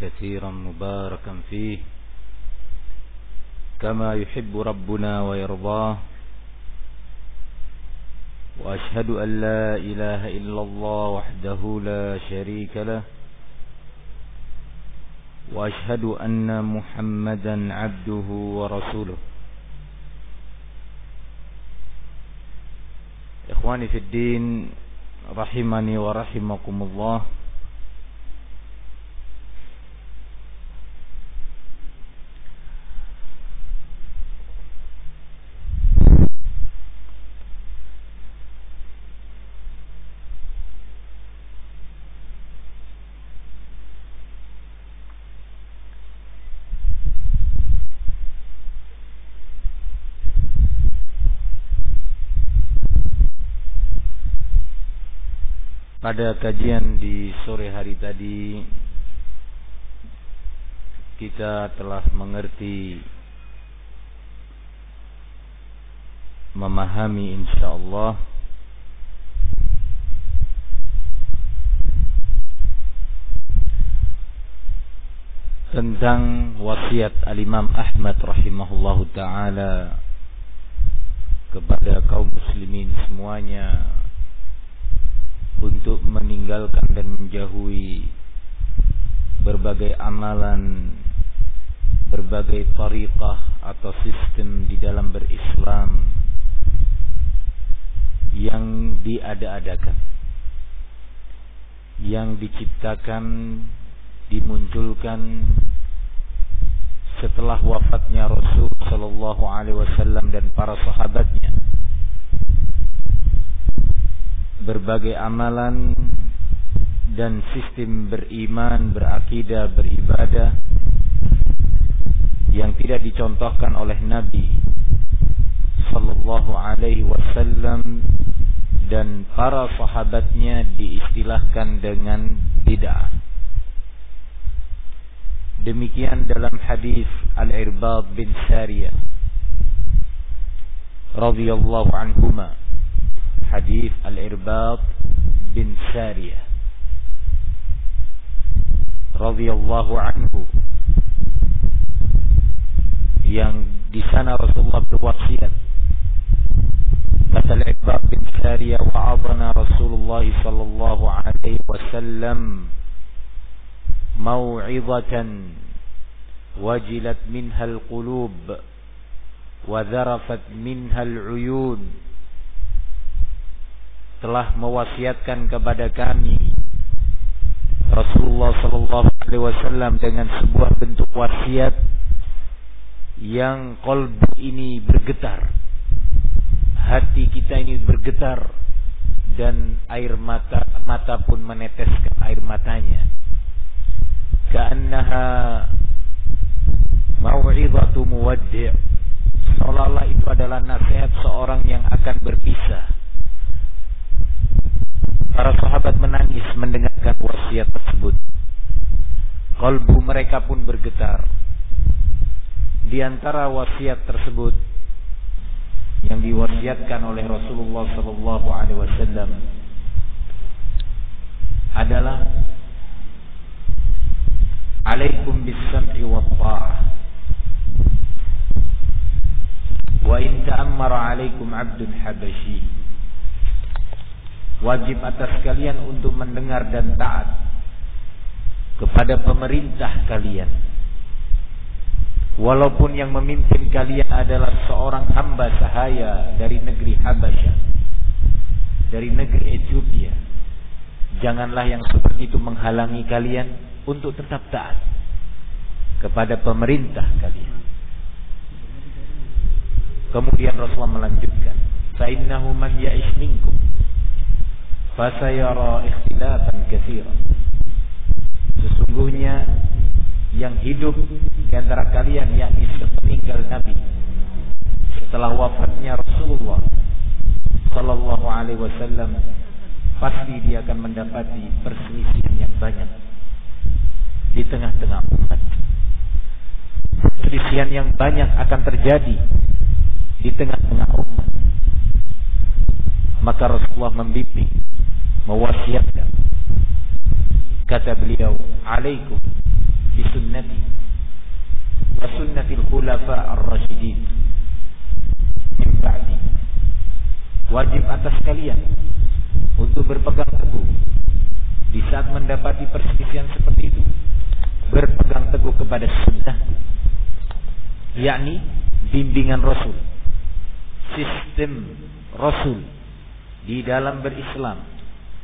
كثيرا مباركا فيه كما يحب ربنا ويرضاه وأشهد أن لا إله إلا الله وحده لا شريك له وأشهد أن محمدا عبده ورسوله. إخواني في الدين rahimani wa rahimakumullah. Pada kajian di sore hari tadi kita telah mengerti, memahami insyaallah tentang wasiat Al-Imam Ahmad rahimahullahu ta'ala kepada kaum muslimin semuanya untuk meninggalkan dan menjauhi berbagai amalan, berbagai tariqah atau sistem di dalam berislam yang diada-adakan, yang diciptakan, dimunculkan setelah wafatnya Rasul sallallahu alaihi wasallam dan para sahabatnya. Berbagai amalan dan sistem beriman, berakidah, beribadah yang tidak dicontohkan oleh Nabi sallallahu alaihi wasallam dan para sahabatnya diistilahkan dengan bid'ah. Demikian dalam hadis Al-Irbad bin Sariyah radhiyallahu anhuma, hadis Al-Irbad bin Sariyah radhiyallahu anhu, yang di sana Rasulullah berwasiat. Kata Al-Irbad bin Sariyah, wa'adana Rasulullah sallallahu alaihi wasallam mau'izatan wajilat minha al-qulub wa dharafat minha al-uyun. Telah mewasiatkan kepada kami Rasulullah sallallahu alaihi wasallam dengan sebuah bentuk wasiat yang qalbu ini bergetar, hati kita ini bergetar, dan air mata pun meneteskan air matanya. Ka'annaha mau'izatu muwaddi', seolah-olah itu adalah nasihat seorang yang akan berpisah. Para sahabat menangis mendengarkan wasiat tersebut. Kalbu mereka pun bergetar. Di antara wasiat tersebut yang diwasiatkan oleh Rasulullah sallallahu alaihi wasallam adalah alaikum bis-sam'i wat-tha'ah wa in ta'ammara alaikum 'abdun habasyi. Wajib atas kalian untuk mendengar dan taat kepada pemerintah kalian, walaupun yang memimpin kalian adalah seorang hamba sahaya dari negeri Habasyah, dari negeri Ethiopia. Janganlah yang seperti itu menghalangi kalian untuk tetap taat kepada pemerintah kalian. Kemudian Rasulullah melanjutkan, fa innahu man ya'ish minkum fasayara ikhtilafan katsiran. Sesungguhnya yang hidup di antara kalian, yakni sepeninggal Nabi, setelah wafatnya Rasulullah sallallahu alaihi wasallam, pasti dia akan mendapati perselisihan yang banyak di tengah-tengah umat. Perselisihan yang banyak akan terjadi di tengah-tengah umat. Maka Rasulullah membimbing, mewasiatkan. Kata beliau, alaikum sunnati wa sunnatil khulafa ar-rasyidin min ba'di. Wajib atas kalian untuk berpegang teguh di saat mendapati perselisihan seperti itu, berpegang teguh kepada sunnah, yakni bimbingan Rasul, sistem Rasul di dalam berislam,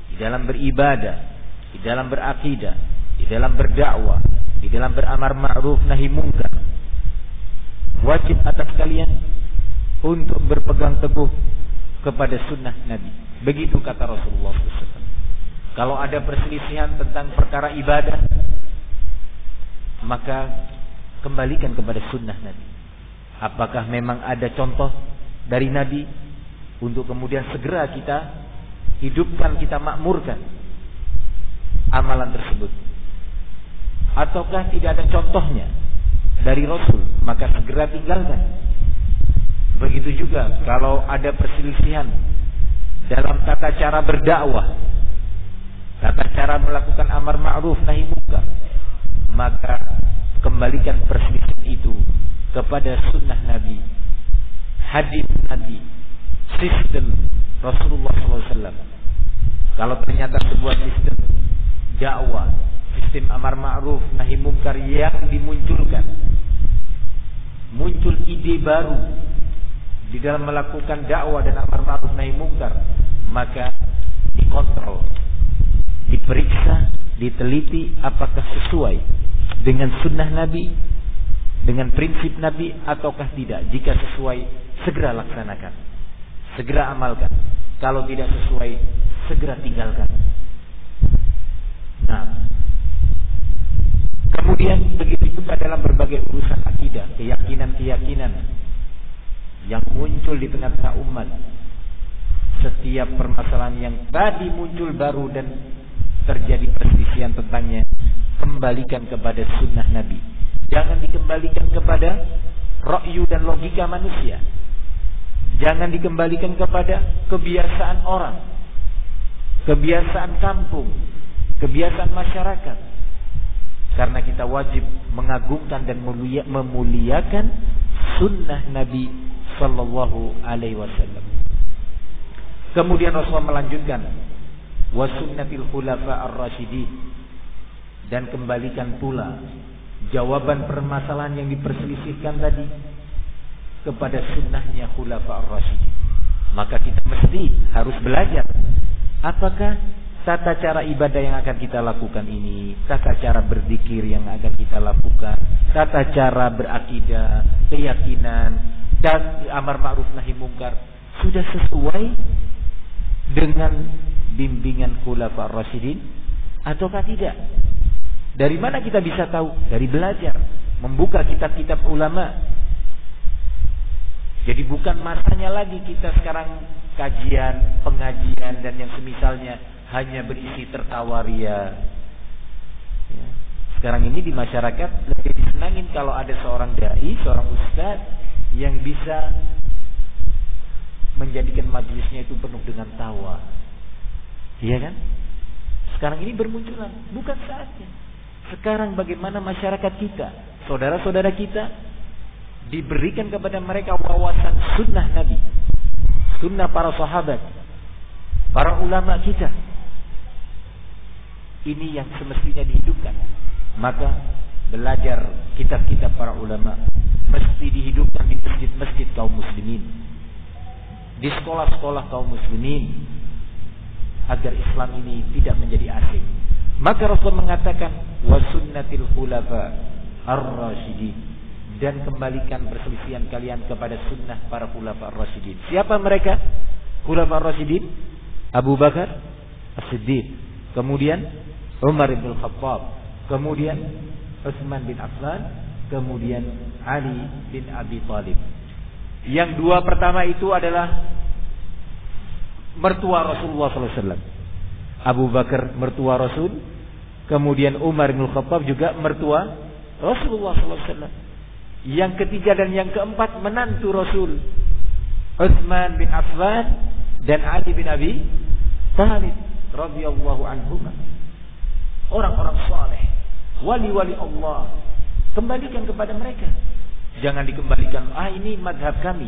di dalam beribadah, di dalam berakidah, di dalam berdakwah, di dalam beramar ma'ruf nahi munkar. Wajib atas kalian untuk berpegang teguh kepada sunnah Nabi. Begitu kata Rasulullah SAW. Kalau ada perselisihan tentang perkara ibadah, maka kembalikan kepada sunnah Nabi. Apakah memang ada contoh dari Nabi untuk kemudian segera kita hidupkan, kita makmurkan amalan tersebut? Ataukah tidak ada contohnya dari Rasul, maka segera tinggalkan. Begitu juga kalau ada perselisihan dalam tata cara berdakwah, tata cara melakukan amar ma'ruf nahi munkar, maka kembalikan perselisihan itu kepada sunnah Nabi, hadis Nabi, sistem Rasulullah SAW. Kalau ternyata sebuah sistem dakwah, sistem amar ma'ruf nahi munkar yang dimunculkan, muncul ide baru di dalam melakukan dakwah dan amar ma'ruf nahi munkar, maka dikontrol, diperiksa, diteliti apakah sesuai dengan sunnah Nabi, dengan prinsip Nabi ataukah tidak. Jika sesuai, segera laksanakan, segera amalkan. Kalau tidak sesuai, segera tinggalkan. Nah, kemudian begitu juga dalam berbagai urusan akidah, keyakinan-keyakinan yang muncul di tengah-tengah umat. Setiap permasalahan yang tadi muncul baru dan terjadi perselisihan tentangnya, kembalikan kepada sunnah Nabi. Jangan dikembalikan kepada ra'yu dan logika manusia. Jangan dikembalikan kepada kebiasaan orang, kebiasaan kampung, kebiasaan masyarakat. Karena kita wajib mengagungkan dan memuliakan sunnah Nabi sallallahu alaihi wasallam. Kemudian Rasulullah melanjutkan, wa sunnatil khulafa ar-rasyidin, dan kembalikan pula jawaban permasalahan yang diperselisihkan tadi kepada sunnahnya khulafa ar-rasyidin. Maka kita mesti harus belajar apakah tata cara ibadah yang akan kita lakukan ini, tata cara berzikir yang akan kita lakukan, tata cara berakidah, keyakinan dan amar ma'ruf nahi munkar sudah sesuai dengan bimbingan khulafa ar-rasyidin ataukah tidak? Dari mana kita bisa tahu? Dari belajar, membuka kitab-kitab ulama. Jadi bukan masanya lagi kita sekarang kajian, pengajian dan yang semisalnya hanya berisi tertawa ria. Ya. Sekarang ini di masyarakat lebih disenangin kalau ada seorang dai, seorang ustaz yang bisa menjadikan majelisnya itu penuh dengan tawa. Iya kan? Sekarang ini bermunculan, bukan saatnya. Sekarang bagaimana masyarakat kita, saudara-saudara kita, diberikan kepada mereka wawasan sunnah Nabi, sunnah para sahabat, para ulama kita. Ini yang semestinya dihidupkan. Maka belajar kitab-kitab para ulama mesti dihidupkan di masjid-masjid kaum muslimin, di sekolah-sekolah kaum muslimin, agar Islam ini tidak menjadi asing. Maka Rasul mengatakan wa sunnatil khulafa ar-rasyidin, dan kembalikan perselisihan kalian kepada sunnah para khulafa ar-rasyidin. Siapa mereka? Khulafa ar-rasyidin: Abu Bakar As-Siddiq, kemudian Umar bin Khattab, kemudian Utsman bin Affan, kemudian Ali bin Abi Thalib. Yang dua pertama itu adalah mertua Rasulullah SAW. Abu Bakar mertua Rasul, kemudian Umar bin Khattab juga mertua Rasulullah SAW. Yang ketiga dan yang keempat menantu Rasul, Utsman bin Affan dan Ali bin Abi Thalib radhiyallahu anhum. Orang-orang saleh, wali-wali Allah. Kembalikan kepada mereka. Jangan dikembalikan, ini madhab kami.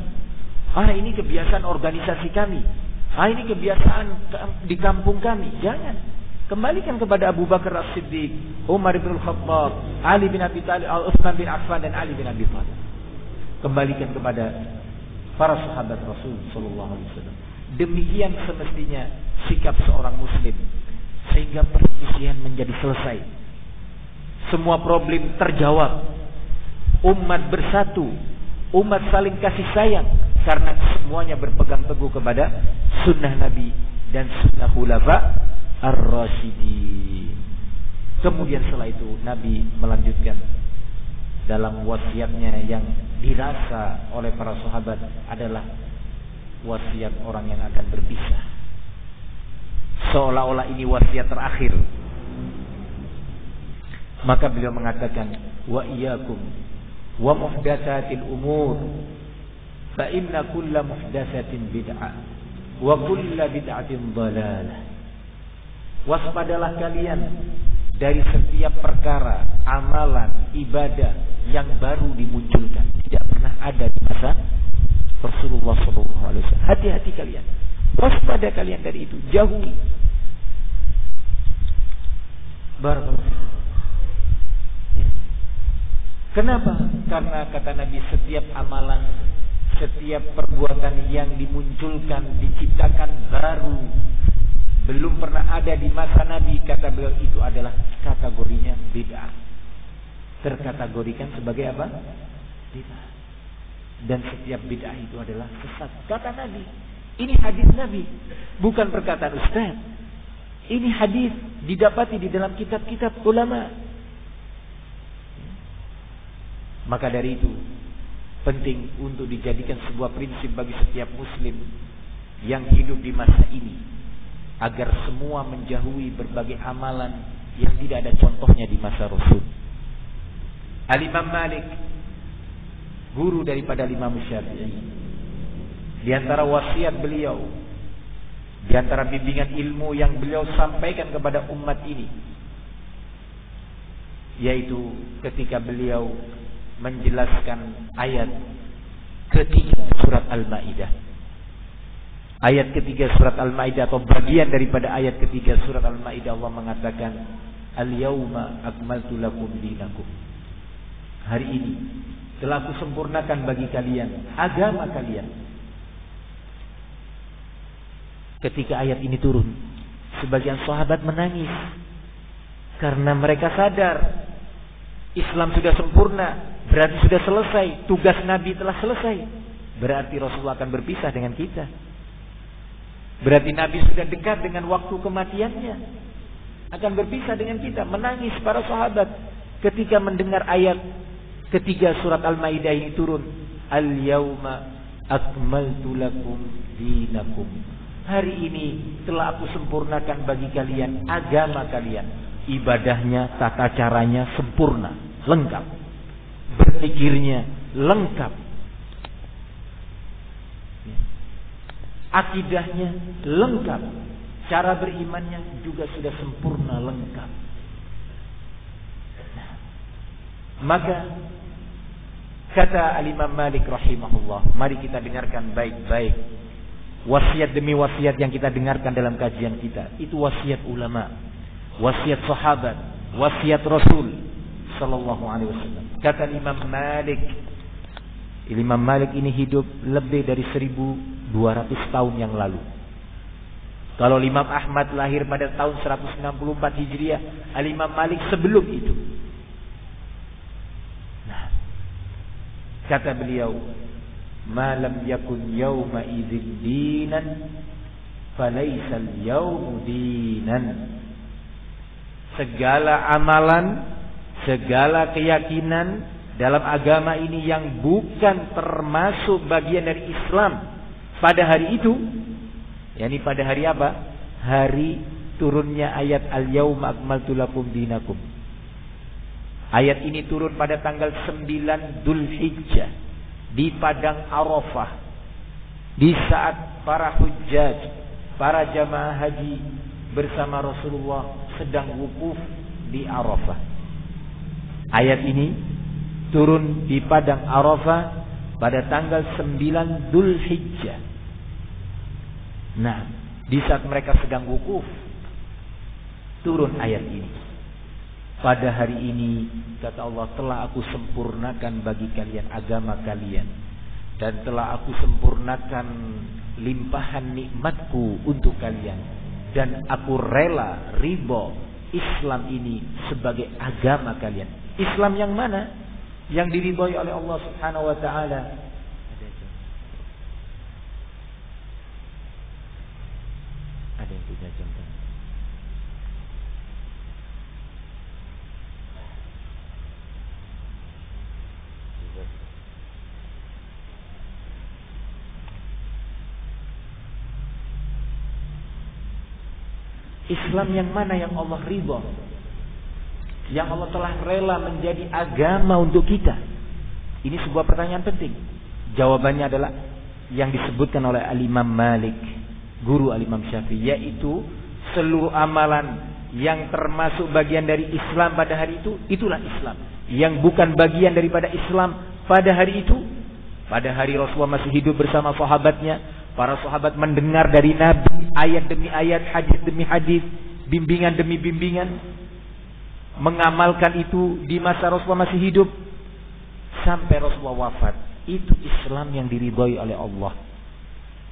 Ini kebiasaan organisasi kami. Ini kebiasaan di kampung kami. Jangan. Kembalikan kepada Abu Bakar As-Siddiq, Umar bin Khattab, Ali bin Abi Thalib, Utsman bin Affan dan Ali bin Abi Thalib. Kembalikan kepada para sahabat Rasul sallallahu alaihi wasallam. Demikian semestinya sikap seorang muslim, sehingga perselisihan menjadi selesai. Semua problem terjawab. Umat bersatu, umat saling kasih sayang karena semuanya berpegang teguh kepada sunnah Nabi dan sunnah khulafa ar-rasyidin. Kemudian setelah itu Nabi melanjutkan dalam wasiatnya yang dirasa oleh para sahabat adalah wasiat orang yang akan berpisah. Seolah-olah ini wasiat terakhir. Maka beliau mengatakan, wa iyyakum wa muhdatsatil umur fa inna kulla muhdatsatin bid'ah wa kulla bid'atin dhalalah. Waspadalah kalian dari setiap perkara, amalan, ibadah yang baru dimunculkan, tidak pernah ada di masa Rasulullah SAW. Hati-hati kalian, waspada kalian dari itu, jauhi. Barakallahu. Kenapa? Karena kata Nabi, setiap amalan, setiap perbuatan yang dimunculkan, diciptakan baru, belum pernah ada di masa Nabi, kata beliau, itu adalah kategorinya bid'ah. Terkategorikan sebagai apa? Bid'ah. Dan setiap bid'ah itu adalah sesat, kata Nabi. Ini hadis Nabi, bukan perkataan ustaz. Ini hadis didapati di dalam kitab-kitab ulama. Maka dari itu penting untuk dijadikan sebuah prinsip bagi setiap muslim yang hidup di masa ini, agar semua menjauhi berbagai amalan yang tidak ada contohnya di masa Rasul. Al-Imam Malik, guru daripada Imam Syafi'i, di antara wasiat beliau, di antara bimbingan ilmu yang beliau sampaikan kepada umat ini, yaitu ketika beliau menjelaskan ayat ketiga surat Al-Maidah. Ayat ketiga surat Al-Maidah atau bagian daripada ayat ketiga surat Al-Maidah, Allah mengatakan, Al-yawma akmaltu lakum dinakum. Hari ini telah aku sempurnakan bagi kalian agama kalian. Ketika ayat ini turun, sebagian sahabat menangis karena mereka sadar Islam sudah sempurna, berarti sudah selesai, tugas Nabi telah selesai. Berarti Rasulullah akan berpisah dengan kita. Berarti Nabi sudah dekat dengan waktu kematiannya, akan berpisah dengan kita. Menangis para sahabat ketika mendengar ayat ketiga surat Al-Maidah ini turun. Al-yawma akmaltu lakum dinakum. Hari ini telah aku sempurnakan bagi kalian agama kalian. Ibadahnya, tata caranya sempurna, lengkap. Berpikirnya lengkap. Akidahnya lengkap. Cara berimannya juga sudah sempurna, lengkap. Nah, maka kata Al-Imam Malik rahimahullah, mari kita dengarkan baik-baik wasiat demi wasiat yang kita dengarkan dalam kajian kita. Itu wasiat ulama, wasiat sahabat, wasiat Rasul sallallahu alaihi wasallam. Kata Imam Malik, Imam Malik ini hidup lebih dari 1200 tahun yang lalu. Kalau Imam Ahmad lahir pada tahun 164 Hijriah, Imam Malik sebelum itu. Nah, kata beliau, "Ma lam yakun yawma idzin dinan, falaysa al-yawmu dinan." Segala amalan, segala keyakinan dalam agama ini yang bukan termasuk bagian dari Islam pada hari itu, yakni pada hari apa? Hari turunnya ayat Al-Yawma akmaltu lakum dinakum. Ayat ini turun pada tanggal 9 Dzulhijjah di padang Arafah, di saat para hujjaj, para jamaah haji bersama Rasulullah sedang wukuf di Arafah. Ayat ini turun di padang Arafah pada tanggal 9 Dzulhijjah. Nah, di saat mereka sedang wukuf, turun ayat ini. Pada hari ini, kata Allah, telah aku sempurnakan bagi kalian agama kalian, dan telah aku sempurnakan limpahan nikmatku untuk kalian, dan aku rela ridho Islam ini sebagai agama kalian. Islam yang mana? Yang diridhoi oleh Allah Subhanahu wa taala. Ada yang punya contoh? Islam yang mana yang Allah ridho, yang Allah telah rela menjadi agama untuk kita? Ini sebuah pertanyaan penting. Jawabannya adalah yang disebutkan oleh Al-Imam Malik, guru Al-Imam Syafi'i, yaitu seluruh amalan yang termasuk bagian dari Islam pada hari itu, itulah Islam. Yang bukan bagian daripada Islam pada hari itu, pada hari Rasulullah masih hidup bersama sahabatnya, para sahabat mendengar dari Nabi ayat demi ayat, hadis demi hadis, bimbingan demi bimbingan, mengamalkan itu di masa Rasulullah masih hidup sampai Rasulullah wafat. Itu Islam yang diridhoi oleh Allah.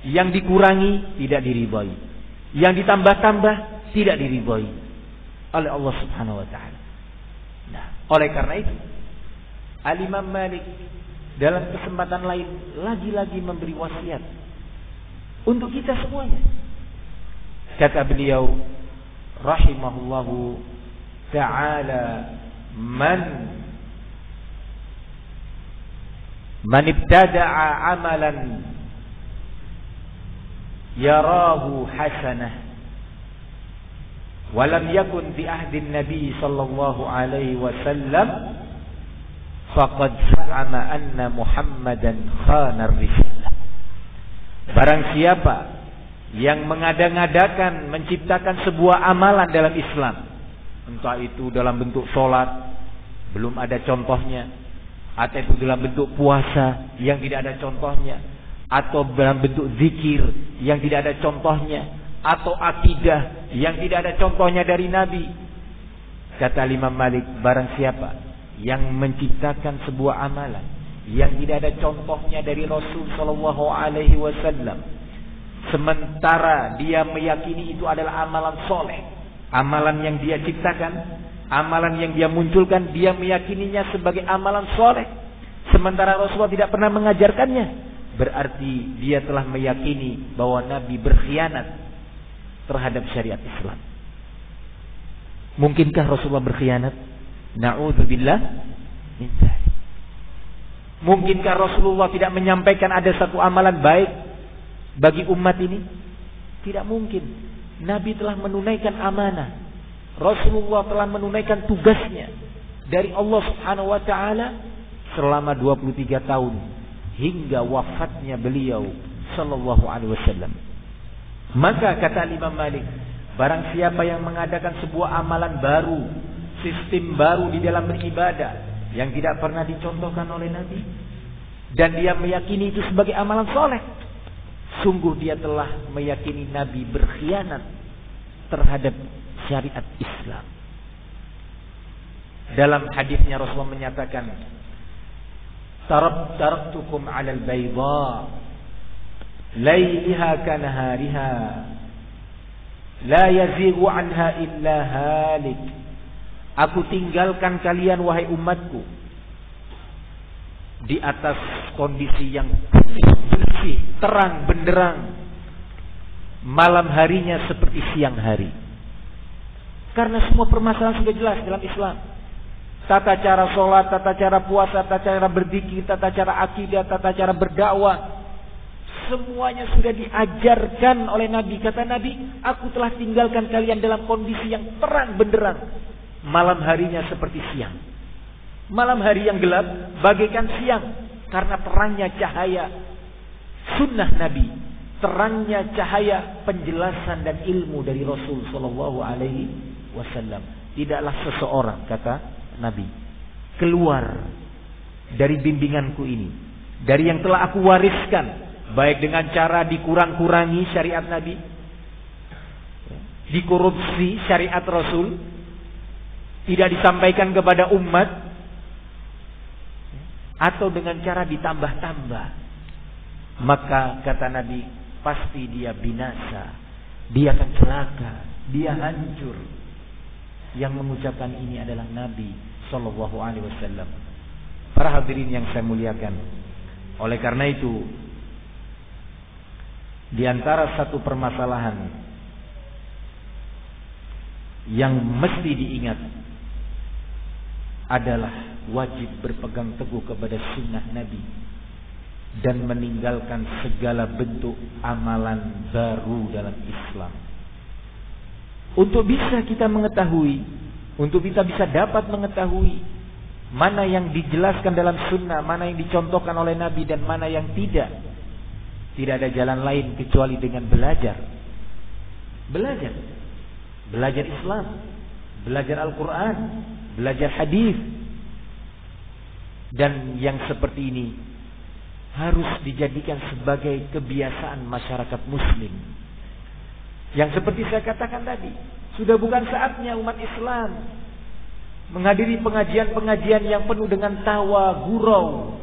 Yang dikurangi tidak diridhoi, yang ditambah-tambah tidak diridhoi oleh Allah Subhanahu wa taala. Nah, oleh karena itu Al-Imam Malik dalam kesempatan lain lagi-lagi memberi wasiat untuk kita semuanya. Kata beliau rahimahullahu ta'ala, man ibtada'a amalan yarahu hasanah wa lam yakun fi ahdi nabi sallallahu alaihi wasallam faqad za'ama anna Muhammadan khana ar-risalah. Barang siapa yang mengada-ngadakan menciptakan sebuah amalan dalam Islam, entah itu dalam bentuk sholat, belum ada contohnya, atau itu dalam bentuk puasa yang tidak ada contohnya, atau dalam bentuk zikir yang tidak ada contohnya, atau akidah yang tidak ada contohnya dari Nabi. Kata Imam Malik, barang siapa yang menciptakan sebuah amalan yang tidak ada contohnya dari Rasul sallallahu alaihi wasallam, sementara dia meyakini itu adalah amalan soleh, amalan yang dia ciptakan, amalan yang dia munculkan, dia meyakininya sebagai amalan soleh, sementara Rasulullah tidak pernah mengajarkannya, berarti dia telah meyakini bahwa Nabi berkhianat terhadap syariat Islam. Mungkinkah Rasulullah berkhianat? Na'udzubillah min dzalik. Mungkinkah Rasulullah tidak menyampaikan ada satu amalan baik bagi umat ini? Tidak mungkin. Nabi telah menunaikan amanah. Rasulullah telah menunaikan tugasnya dari Allah Subhanahu wa taala selama 23 tahun hingga wafatnya beliau sallallahu alaihi wasallam. Maka kata Imam Malik, barang siapa yang mengadakan sebuah amalan baru, sistem baru di dalam beribadah yang tidak pernah dicontohkan oleh Nabi, dan dia meyakini itu sebagai amalan soleh, sungguh dia telah meyakini Nabi berkhianat terhadap syariat Islam. Dalam hadisnya Rasulullah menyatakan, taraktukum 'alal bayda layliha kanahariha la yazighu 'anha illa halik. Aku tinggalkan kalian wahai umatku di atas kondisi yang bersih, terang benderang, malam harinya seperti siang hari. Karena semua permasalahan sudah jelas dalam Islam. Tata cara sholat, tata cara puasa, tata cara berzikir, tata cara akidah, tata cara berdakwah, semuanya sudah diajarkan oleh Nabi. Kata Nabi, aku telah tinggalkan kalian dalam kondisi yang terang benderang, malam harinya seperti siang. Malam hari yang gelap bagaikan siang, karena terangnya cahaya sunnah Nabi, terangnya cahaya penjelasan dan ilmu dari Rasul sallallahu alaihi wasallam. Tidaklah seseorang, kata Nabi, keluar dari bimbinganku ini, dari yang telah aku wariskan, baik dengan cara dikurang-kurangi syariat Nabi, dikorupsi syariat Rasul, tidak disampaikan kepada umat, atau dengan cara ditambah-tambah, maka kata Nabi, pasti dia binasa, dia akan celaka, dia hancur. Yang mengucapkan ini adalah Nabi Sallallahu Alaihi Wasallam. Para hadirin yang saya muliakan, oleh karena itu, di antara satu permasalahan yang mesti diingat adalah wajib berpegang teguh kepada sunnah Nabi dan meninggalkan segala bentuk amalan baru dalam Islam. Untuk bisa kita mengetahui, untuk kita bisa dapat mengetahui mana yang dijelaskan dalam sunnah, mana yang dicontohkan oleh Nabi dan mana yang tidak, tidak ada jalan lain kecuali dengan belajar. Belajar Islam, belajar Al-Quran, belajar hadis. Dan yang seperti ini harus dijadikan sebagai kebiasaan masyarakat muslim. Yang seperti saya katakan tadi, sudah bukan saatnya umat Islam menghadiri pengajian-pengajian yang penuh dengan tawa, gurau.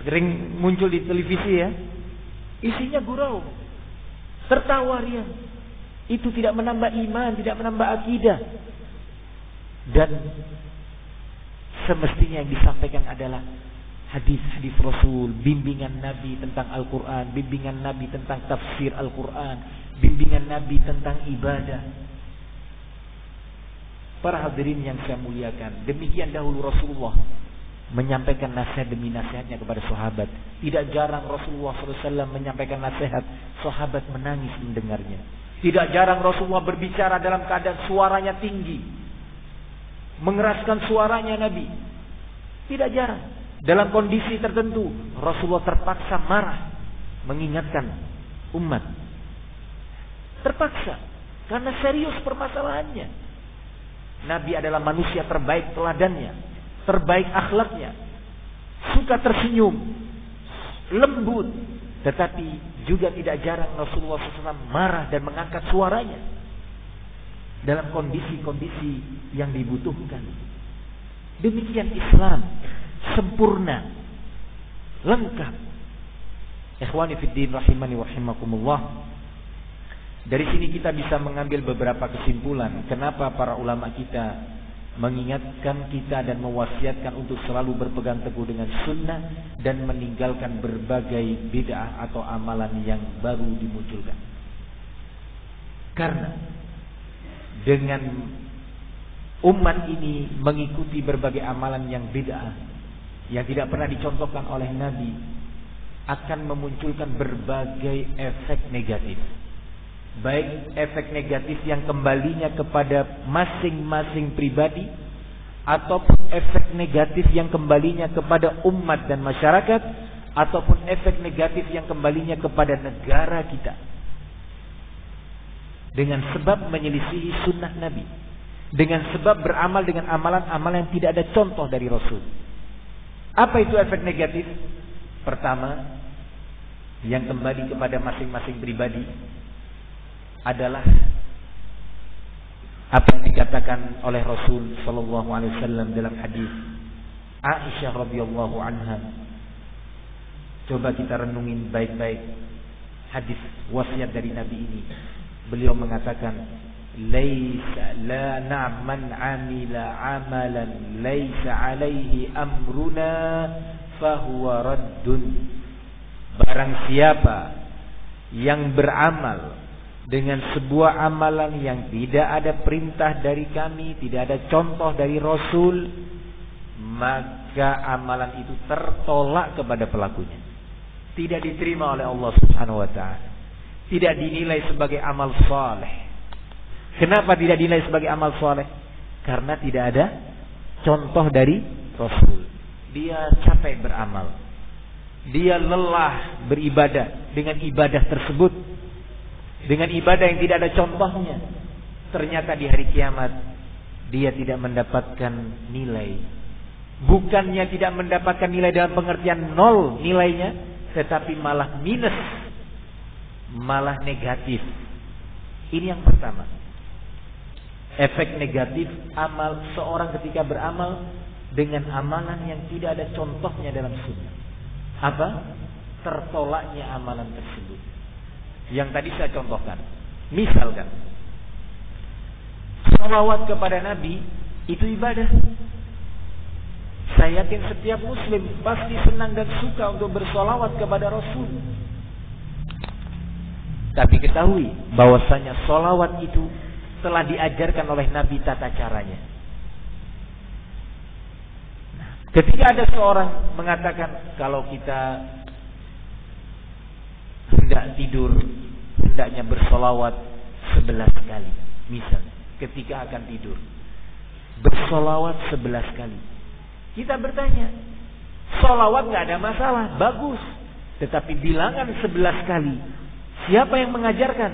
Sering muncul di televisi ya, isinya gurau, tertawa riang. Itu tidak menambah iman, tidak menambah akidah. Dan semestinya yang disampaikan adalah hadis-hadis Rasul, bimbingan Nabi tentang Al-Quran, bimbingan Nabi tentang tafsir Al-Quran, bimbingan Nabi tentang ibadah. Para hadirin yang saya muliakan, demikian dahulu Rasulullah menyampaikan nasihat demi nasihatnya kepada sahabat. Tidak jarang Rasulullah SAW menyampaikan nasihat, sahabat menangis mendengarnya. Tidak jarang Rasulullah berbicara dalam keadaan suaranya tinggi, mengeraskan suaranya Nabi. Tidak jarang. Dalam kondisi tertentu Rasulullah terpaksa marah, mengingatkan umat. Terpaksa, karena serius permasalahannya. Nabi adalah manusia terbaik teladannya, terbaik akhlaknya, suka tersenyum, lembut. Tetapi juga tidak jarang Rasulullah SAW marah dan mengangkat suaranya dalam kondisi-kondisi yang dibutuhkan. Demikian Islam, sempurna, lengkap. Ikhwani fiddin rahimani wa rahimakumullah. Dari sini kita bisa mengambil beberapa kesimpulan kenapa para ulama kita mengingatkan kita dan mewasiatkan untuk selalu berpegang teguh dengan sunnah dan meninggalkan berbagai bid'ah atau amalan yang baru dimunculkan. Karena dengan umat ini mengikuti berbagai amalan yang bid'ah yang tidak pernah dicontohkan oleh Nabi, akan memunculkan berbagai efek negatif. Baik efek negatif yang kembalinya kepada masing-masing pribadi, ataupun efek negatif yang kembalinya kepada umat dan masyarakat, ataupun efek negatif yang kembalinya kepada negara kita, dengan sebab menyelisihi sunnah Nabi, dengan sebab beramal dengan amalan-amalan yang tidak ada contoh dari Rasul. Apa itu efek negatif? Pertama, yang kembali kepada masing-masing pribadi adalah apa yang dikatakan oleh Rasul sallallahu alaihi wasallam dalam hadis Aisyah radhiyallahu anha. Coba kita renungin baik-baik hadis wasiat dari Nabi ini. Beliau mengatakan, "Laisa la na'man 'amila 'amalan laisa 'alaihi amruna fahuwa raddun." Barang siapa yang beramal dengan sebuah amalan yang tidak ada perintah dari kami, tidak ada contoh dari Rasul, maka amalan itu tertolak kepada pelakunya. Tidak diterima oleh Allah Subhanahu wa ta'ala. Tidak dinilai sebagai amal saleh. Kenapa tidak dinilai sebagai amal saleh? Karena tidak ada contoh dari Rasul. Dia capek beramal, dia lelah beribadah dengan ibadah tersebut, dengan ibadah yang tidak ada contohnya. Ternyata di hari kiamat dia tidak mendapatkan nilai, Bukannya tidak mendapatkan nilai dalam pengertian nol nilainya, tetapi malah minus, malah negatif. Ini yang pertama. Efek negatif amal seorang ketika beramal dengan amalan yang tidak ada contohnya dalam sunnah. Apa? Tertolaknya amalan tersebut. Yang tadi saya contohkan. Misalkan, salawat kepada Nabi itu ibadah. Saya yakin setiap muslim pasti senang dan suka untuk bersolawat kepada Rasul. Tapi ketahui bahwasanya solawat itu telah diajarkan oleh Nabi tata caranya. Ketika ada seorang mengatakan kalau kita hendak tidur, hendaknya bersolawat 11 kali. Misalnya, ketika akan tidur, bersolawat 11 kali. Kita bertanya, solawat gak ada masalah, bagus. Tetapi bilangan 11 kali, siapa yang mengajarkan?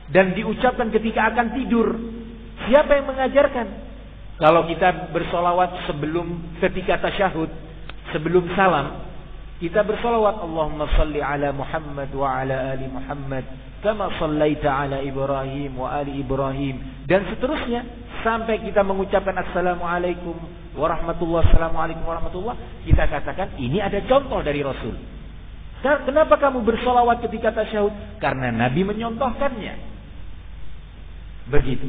Dan diucapkan ketika akan tidur, siapa yang mengajarkan? Kalau kita bersolawat sebelum ketika tasyahud, sebelum salam, kita bersolawat Allahumma salli ala Muhammad wa ala ali Muhammad kama sallaita ala Ibrahim wa ali Ibrahim, dan seterusnya sampai kita mengucapkan assalamualaikum warahmatullahi wabarakatuh. Kita katakan ini ada contoh dari Rasul. Kenapa kamu bersolawat ketika tasyahud? Karena Nabi menyontohkannya. Begitu.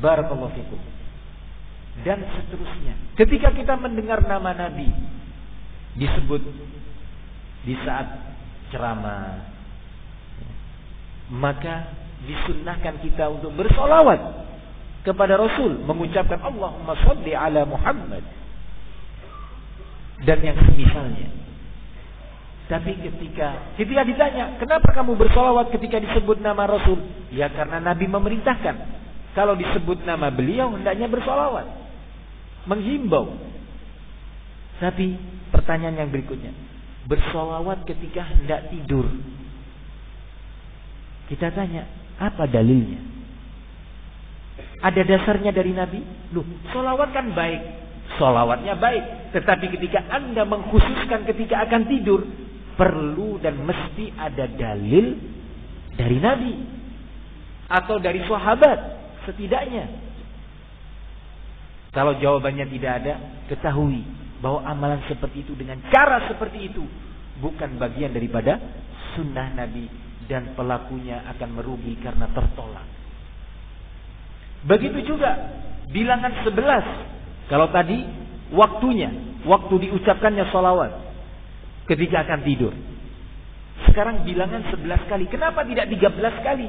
Barakallahu fikum. Dan seterusnya. Ketika kita mendengar nama Nabi disebut di saat ceramah, maka disunnahkan kita untuk bersolawat kepada Rasul, mengucapkan Allahumma shalli ala Muhammad dan yang semisalnya. Tapi ketika ditanya, kenapa kamu bersolawat ketika disebut nama Rasul? Ya karena Nabi memerintahkan. Kalau disebut nama beliau hendaknya bersolawat, menghimbau. Tapi pertanyaan yang berikutnya, bersolawat ketika hendak tidur. Kita tanya, apa dalilnya? Ada dasarnya dari Nabi? Loh, solawat kan baik. Solawatnya baik. Tetapi ketika Anda mengkhususkan ketika akan tidur, perlu dan mesti ada dalil dari Nabi. Atau dari sahabat setidaknya. Kalau jawabannya tidak ada, ketahui bahwa amalan seperti itu dengan cara seperti itu bukan bagian daripada sunnah Nabi, dan pelakunya akan merugi karena tertolak. Begitu juga bilangan 11. Kalau tadi waktunya, waktu diucapkannya sholawat ketika akan tidur. Sekarang bilangan 11 kali. Kenapa tidak 13 kali?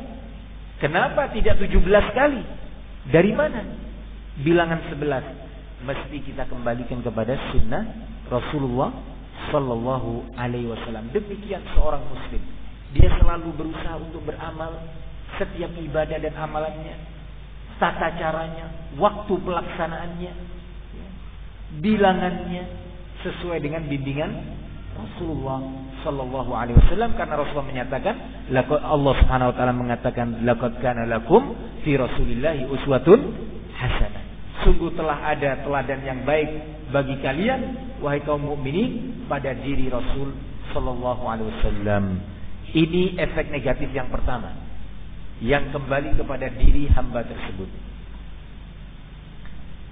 Kenapa tidak 17 kali? Dari mana bilangan 11? Mesti kita kembalikan kepada sunnah Rasulullah Sallallahu Alaihi Wasallam. Demikian seorang muslim, dia selalu berusaha untuk beramal, setiap ibadah dan amalannya, tata caranya, waktu pelaksanaannya, bilangannya sesuai dengan bimbingan Rasulullah Sallallahu Alaihi Wasallam. Karena Rasulullah menyatakan, Allah Subhanahu Wa Taala mengatakan, laqad kana lakum fi Rasulillahi uswatun hasanah. Sungguh telah ada teladan yang baik bagi kalian, wahai kaum mukminin, pada diri Rasul Sallallahu Alaihi Wasallam. Ini efek negatif yang pertama, yang kembali kepada diri hamba tersebut.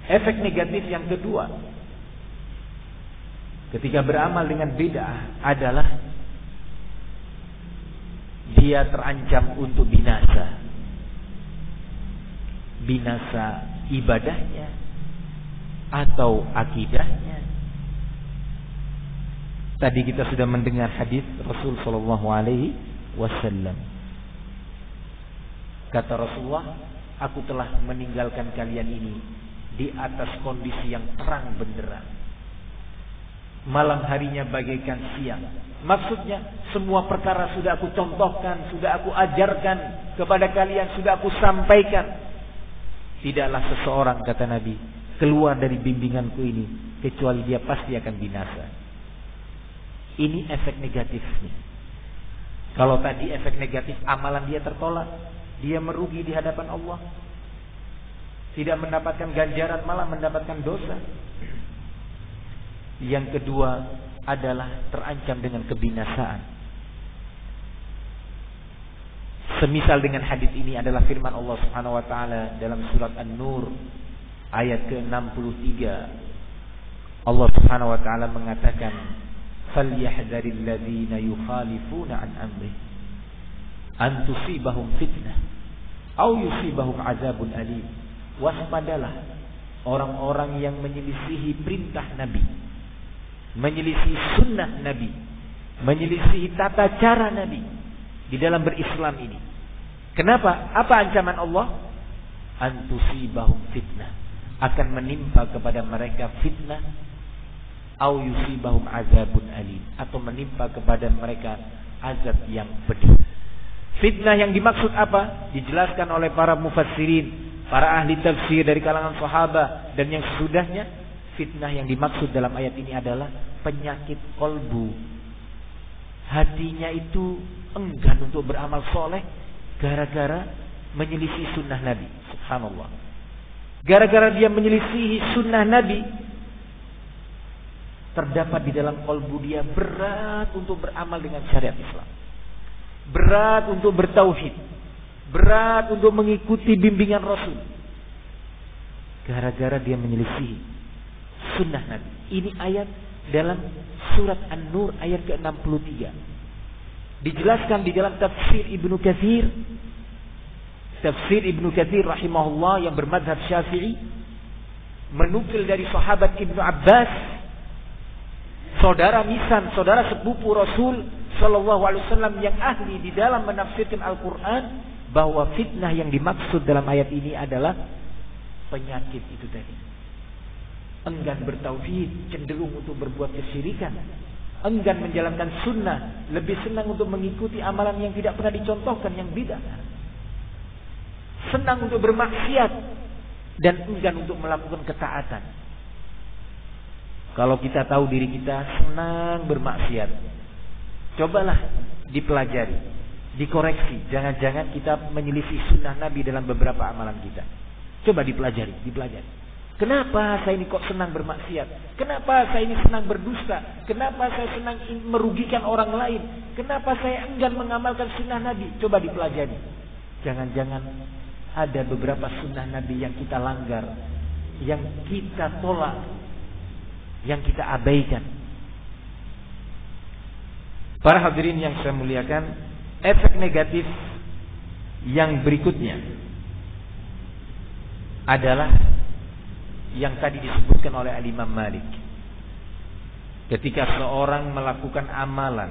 Efek negatif yang kedua, ketika beramal dengan bid'ah adalah dia terancam untuk binasa. Binasa ibadahnya atau akidahnya. Tadi kita sudah mendengar hadis Rasul sallallahu alaihi wasallam. Kata Rasulullah, aku telah meninggalkan kalian ini di atas kondisi yang terang benderang. Malam harinya bagaikan siang. Maksudnya semua perkara sudah aku contohkan, sudah aku ajarkan kepada kalian, sudah aku sampaikan. Tidaklah seseorang, kata Nabi, keluar dari bimbinganku ini kecuali dia pasti akan binasa. Ini efek negatifnya. Kalau tadi efek negatif amalan dia tertolak, dia merugi di hadapan Allah, tidak mendapatkan ganjaran, malah mendapatkan dosa. Yang kedua adalah terancam dengan kebinasaan. Semisal dengan hadis ini adalah firman Allah Subhanahu wa taala dalam surat An-Nur ayat ke-63. Allah Subhanahu wa taala mengatakan, "Falyahdharil ladzina yukhalifuna an amri an tusibahum fitnah aw yusibahum azabun alim." Waspadalah orang-orang yang menyelisihi perintah Nabi, menyelisihi sunnah Nabi, menyelisihi tata cara Nabi di dalam berislam ini. Kenapa? Apa ancaman Allah? An tusibahum fitnah, akan menimpa kepada mereka fitnah, au yusibahum azabun alim, atau menimpa kepada mereka azab yang pedih. Fitnah yang dimaksud apa? Dijelaskan oleh para mufassirin, para ahli tafsir dari kalangan sahabat dan yang sesudahnya. Fitnah yang dimaksud dalam ayat ini adalah penyakit kolbu. Hatinya itu enggan untuk beramal soleh gara-gara menyelisih sunnah Nabi. Subhanallah. Gara-gara dia menyelisihi sunnah Nabi, terdapat di dalam kolbu dia berat untuk beramal dengan syariat Islam, berat untuk bertauhid, berat untuk mengikuti bimbingan Rasul, gara-gara dia menyelisihi sunnah Nabi. Ini ayat dalam surat An-Nur ayat ke-63. Dijelaskan di dalam tafsir Ibnu Katsir. Tafsir Ibnu Katsir rahimahullah yang bermadzhab Syafi'i menukil dari sahabat Ibnu Abbas, saudara misan, saudara sepupu Rasul sallallahu alaihi wasallam yang ahli di dalam menafsirkan Al-Qur'an, bahwa fitnah yang dimaksud dalam ayat ini adalah penyakit itu tadi. Enggan bertauhid, cenderung untuk berbuat kesyirikan, enggan menjalankan sunnah, lebih senang untuk mengikuti amalan yang tidak pernah dicontohkan, yang bidah, senang untuk bermaksiat dan enggan untuk melakukan ketaatan. Kalau kita tahu diri kita senang bermaksiat, cobalah dipelajari, dikoreksi. Jangan-jangan kita menyelisih sunnah Nabi dalam beberapa amalan kita. Coba dipelajari. Kenapa saya ini kok senang bermaksiat? Kenapa saya ini senang berdusta? Kenapa saya senang merugikan orang lain? Kenapa saya enggan mengamalkan sunnah Nabi? Coba dipelajari. Jangan-jangan ada beberapa sunnah Nabi yang kita langgar, yang kita tolak, yang kita abaikan. Para hadirin yang saya muliakan, efek negatif yang berikutnya adalah yang tadi disebutkan oleh Al-Imam Malik. Ketika seorang melakukan amalan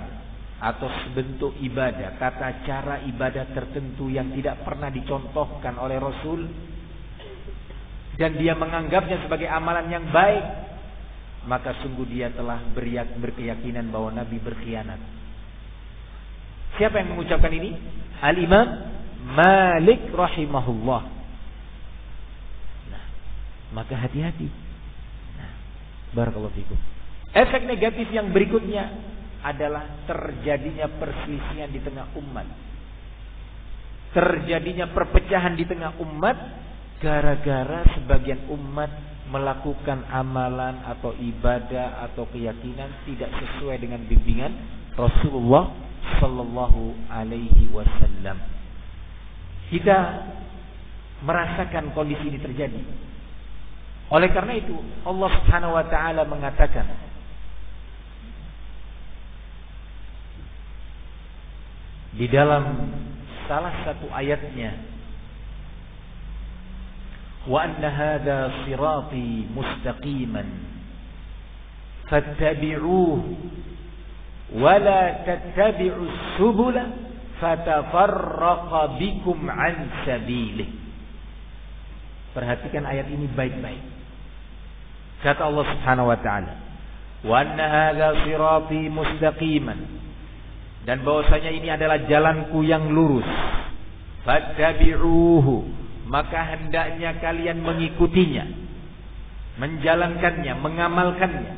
atau sebentuk ibadah, tata cara ibadah tertentu yang tidak pernah dicontohkan oleh Rasul, dan dia menganggapnya sebagai amalan yang baik, maka sungguh dia telah berkeyakinan bahwa Nabi berkhianat. Siapa yang mengucapkan ini? Al-Imam Malik rahimahullah. Maka hati-hati. Barakallahu fikum. Efek negatif yang berikutnya adalah terjadinya perselisihan di tengah umat. Terjadinya perpecahan di tengah umat gara-gara sebagian umat melakukan amalan atau ibadah atau keyakinan tidak sesuai dengan bimbingan Rasulullah sallallahu alaihi wasallam. Kita merasakan kondisi ini terjadi. Oleh karena itu Allah Subhanahu wa taala mengatakan di dalam salah satu ayatnya, wa anna hadza sirati mustaqiman fattabi'uhu wa la tattabi'us subula fatafarraqa bikum an sabilih. Perhatikan ayat ini baik-baik. Kata Allah Subhanahu wa taala, "Wa anna hadza sirati mustaqiman." Dan bahwasanya ini adalah jalanku yang lurus. Fattabi'uhu, maka hendaknya kalian mengikutinya, menjalankannya, mengamalkannya.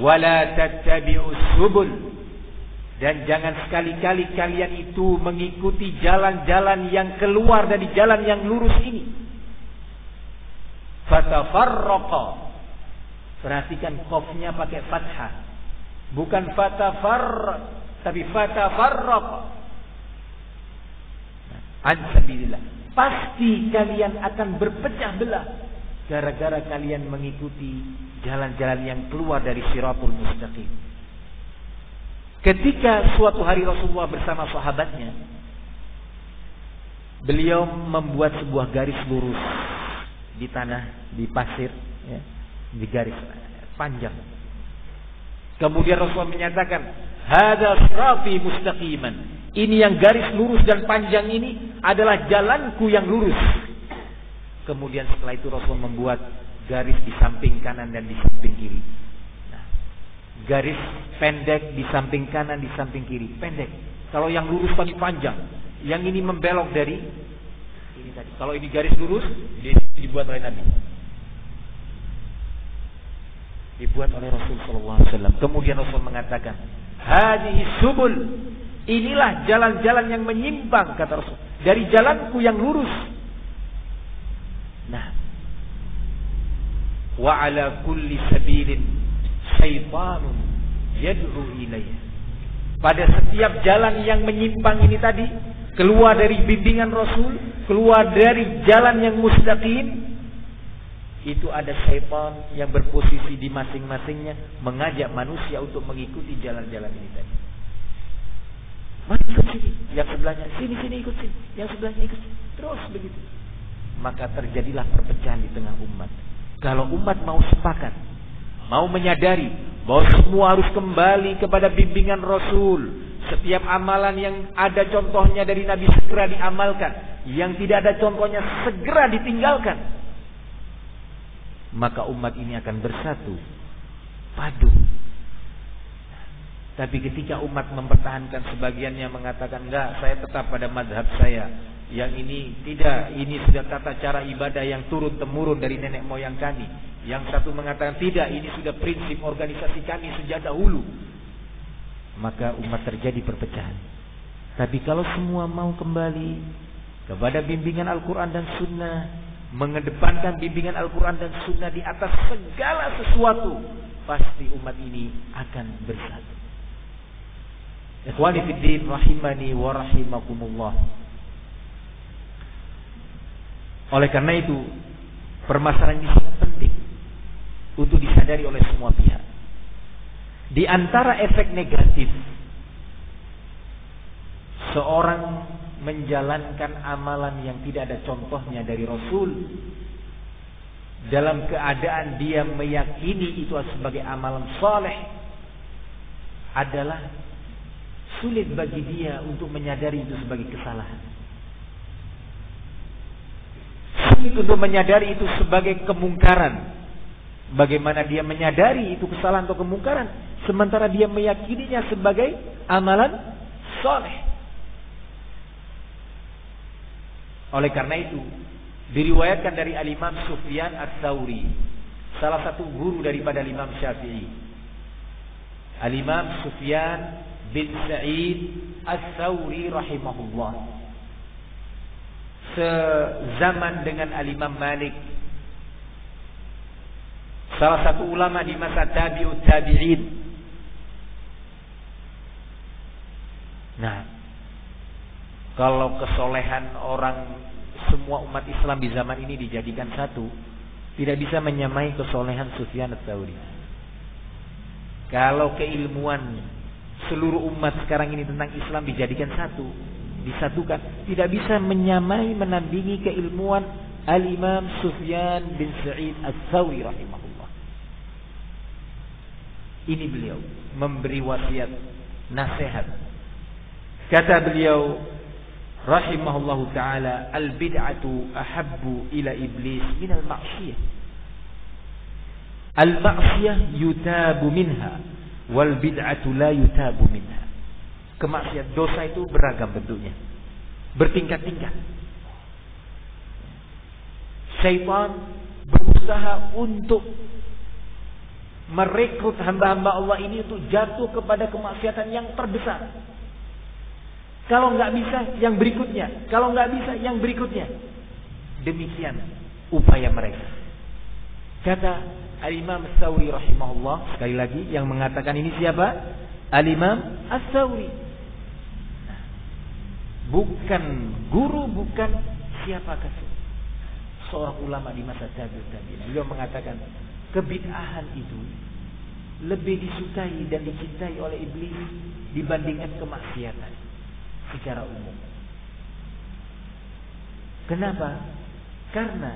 Wala tattabi'us subul, dan jangan sekali-kali kalian itu mengikuti jalan-jalan yang keluar dari jalan yang lurus ini. Fatafarraqa, Perhatikan qafnya pakai fathah. Bukan fatafarraq, tapi fatafarraq. An sabilillah. Pasti kalian akan berpecah belah gara-gara kalian mengikuti jalan-jalan yang keluar dari Shiratul Mustaqim. Ketika suatu hari Rasulullah bersama sahabatnya, beliau membuat sebuah garis lurus di tanah, di pasir, ya, di garis panjang. Kemudian Rasulullah menyatakan, "Hadza sirati mustaqiman." Ini yang garis lurus dan panjang ini adalah jalanku yang lurus. Kemudian setelah itu Rasulullah membuat garis di samping kanan dan di samping kiri. Nah, garis pendek di samping kanan, di samping kiri, pendek. Kalau yang lurus tadi panjang, yang ini membelok dari ini tadi. Kalau ini garis lurus, dibuat oleh Nabi. Dibuat oleh Rasul sallallahu alaihi wasallam. Kemudian Rasul mengatakan, "Hadhihi subul." Inilah jalan-jalan yang menyimpang, kata Rasul, dari jalanku yang lurus. Nah, wa ala kulli sabilin syaitanun yad'u ilayhi. Pada setiap jalan yang menyimpang ini tadi, keluar dari bimbingan Rasul, keluar dari jalan yang mustaqim, itu ada syaitan yang berposisi di masing-masingnya, mengajak manusia untuk mengikuti jalan-jalan ini tadi. Mari ikut sini, yang sebelahnya sini ikut sini, yang sebelahnya ikut sini, terus begitu. Maka terjadilah perpecahan di tengah umat. Kalau umat mau sepakat, mau menyadari bahwa semua harus kembali kepada bimbingan Rasul, setiap amalan yang ada contohnya dari Nabi segera diamalkan, yang tidak ada contohnya segera ditinggalkan, maka umat ini akan bersatu, padu. Tapi ketika umat mempertahankan, sebagiannya mengatakan, enggak, saya tetap pada madhab saya, yang ini tidak, ini sudah tata cara ibadah yang turun-temurun dari nenek moyang kami. Yang satu mengatakan, tidak, ini sudah prinsip organisasi kami sejak dahulu. Maka umat terjadi perpecahan. Tapi kalau semua mau kembali kepada bimbingan Al-Quran dan Sunnah, mengedepankan bimbingan Al-Quran dan Sunnah di atas segala sesuatu, pasti umat ini akan bersatu. Ikhwani fiddin rahimani wa rahimakumullah. Oleh karena itu, permasalahan ini sangat penting untuk disadari oleh semua pihak. Di antara efek negatif seorang menjalankan amalan yang tidak ada contohnya dari Rasul, dalam keadaan dia meyakini itu sebagai amalan saleh, adalah sulit bagi dia untuk menyadari itu sebagai kesalahan. Sulit untuk menyadari itu sebagai kemungkaran. Bagaimana dia menyadari itu kesalahan atau kemungkaran, sementara dia meyakininya sebagai amalan saleh. Oleh karena itu, diriwayatkan dari Al-Imam Sufyan Ats-Tsauri, salah satu guru daripada Imam Syafi'i. Al-Imam Sufyan bin Sa'id Ats-Tsauri rahimahullah, sezaman dengan Al-Imam Malik, salah satu ulama di masa tabi'ut tabi'in. Nah, kalau kesolehan orang, semua umat Islam di zaman ini dijadikan satu, tidak bisa menyamai kesolehan Sufyan Ats-Tsauri. Kalau keilmuan seluruh umat sekarang ini tentang Islam dijadikan satu, disatukan, tidak bisa menyamai, menandingi keilmuan Al-Imam Sufyan bin Sa'id Ats-Tsauri rahimahullah. Ini beliau memberi wasiat, nasihat. Kata beliau rahimahullahu ta'ala, al-bid'atu ahabbu ila iblis minal ma'siyah. Al-ma'siyah yutabu minha, wal bid'atu la yutabu minha. Kemaksiatan, dosa itu beragam bentuknya, bertingkat-tingkat. Syaitan berusaha untuk merekrut hamba-hamba Allah ini untuk jatuh kepada kemaksiatan yang terbesar. Kalau nggak bisa, yang berikutnya. Kalau nggak bisa, yang berikutnya. Demikian upaya mereka. Kata Al-Imam Ats-Tsauri rahimahullah, sekali lagi yang mengatakan ini siapa? Al-Imam Ats-Tsauri. Bukan guru, bukan siapakah seorang ulama di masa tabi'in. Beliau mengatakan kebid'ahan itu lebih disukai dan dicintai oleh iblis dibandingkan kemaksiatan secara umum. Kenapa? Karena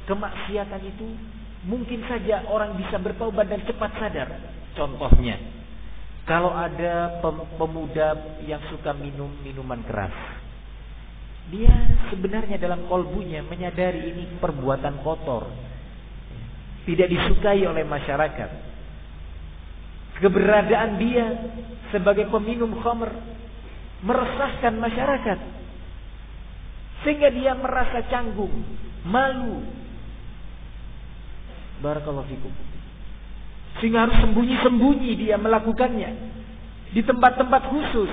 kemaksiatan itu mungkin saja orang bisa bertaubat dan cepat sadar. Contohnya, kalau ada pemuda yang suka minum minuman keras, dia sebenarnya dalam kolbunya menyadari ini perbuatan kotor, tidak disukai oleh masyarakat. Keberadaan dia sebagai peminum khamr meresahkan masyarakat, sehingga dia merasa canggung, malu. Barakallahu fikum. Sehingga harus sembunyi-sembunyi dia melakukannya di tempat-tempat khusus.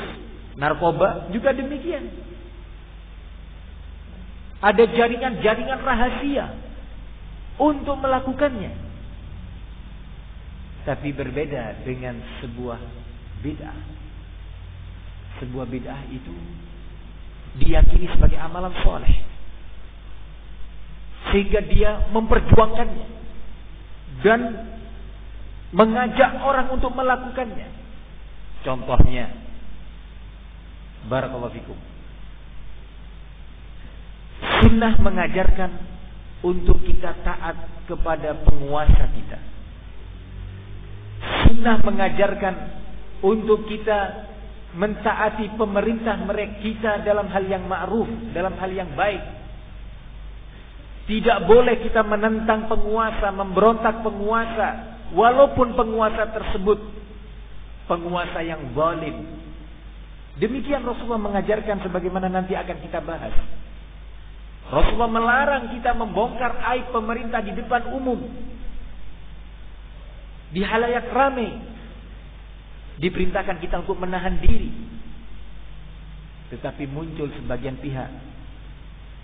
Narkoba juga demikian. Ada jaringan-jaringan rahasia untuk melakukannya. Tapi berbeda dengan sebuah bid'ah. Sebuah bid'ah itu diyakini sebagai amalan soleh, sehingga dia memperjuangkannya dan mengajak orang untuk melakukannya. Contohnya, barakallahu fikum, sunnah mengajarkan untuk kita taat kepada penguasa kita. Sunnah mengajarkan untuk kita mentaati pemerintah mereka kita dalam hal yang ma'ruf, dalam hal yang baik. Tidak boleh kita menentang penguasa, memberontak penguasa, walaupun penguasa tersebut penguasa yang zalim. Demikian Rasulullah mengajarkan, sebagaimana nanti akan kita bahas. Rasulullah melarang kita membongkar aib pemerintah di depan umum, di halayak ramai. Diperintahkan kita untuk menahan diri. Tetapi muncul sebagian pihak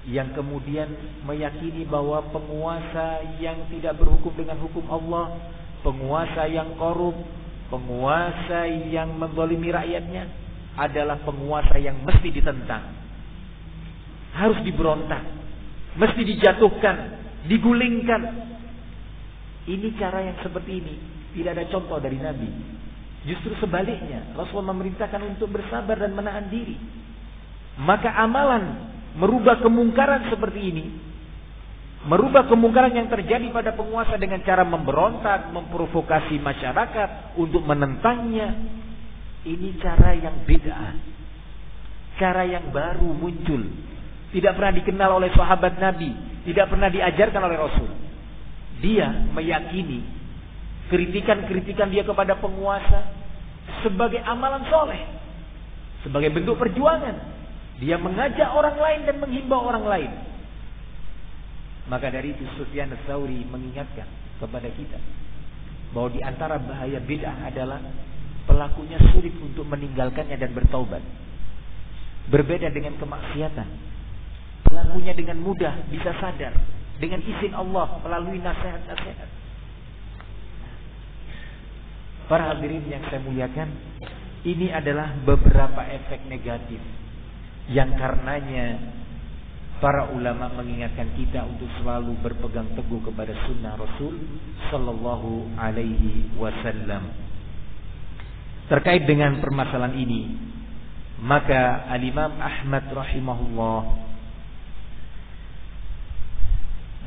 yang kemudian meyakini bahwa penguasa yang tidak berhukum dengan hukum Allah, penguasa yang korup, penguasa yang menzalimi rakyatnya adalah penguasa yang mesti ditentang, harus diberontak, mesti dijatuhkan, digulingkan. Ini cara yang seperti ini tidak ada contoh dari Nabi. Justru sebaliknya, Rasulullah memerintahkan untuk bersabar dan menahan diri. Maka amalan merubah kemungkaran seperti ini, merubah kemungkaran yang terjadi pada penguasa dengan cara memberontak, memprovokasi masyarakat untuk menentangnya, ini cara yang bid'ah, cara yang baru muncul, tidak pernah dikenal oleh sahabat Nabi, tidak pernah diajarkan oleh Rasul. Dia meyakini kritikan-kritikan dia kepada penguasa sebagai amalan soleh, sebagai bentuk perjuangan. Dia mengajak orang lain dan menghimbau orang lain. Maka dari itu Sufyan Ats-Tsauri mengingatkan kepada kita bahwa di antara bahaya bid'ah adalah pelakunya sulit untuk meninggalkannya dan bertaubat. Berbeda dengan kemaksiatan, pelakunya dengan mudah bisa sadar dengan izin Allah melalui nasihat-nasihat. Para hadirin yang saya muliakan, ini adalah beberapa efek negatif yang karenanya para ulama mengingatkan kita untuk selalu berpegang teguh kepada sunnah Rasul sallallahu alaihi wasallam. Terkait dengan permasalahan ini, maka Al-Imam Ahmad rahimahullah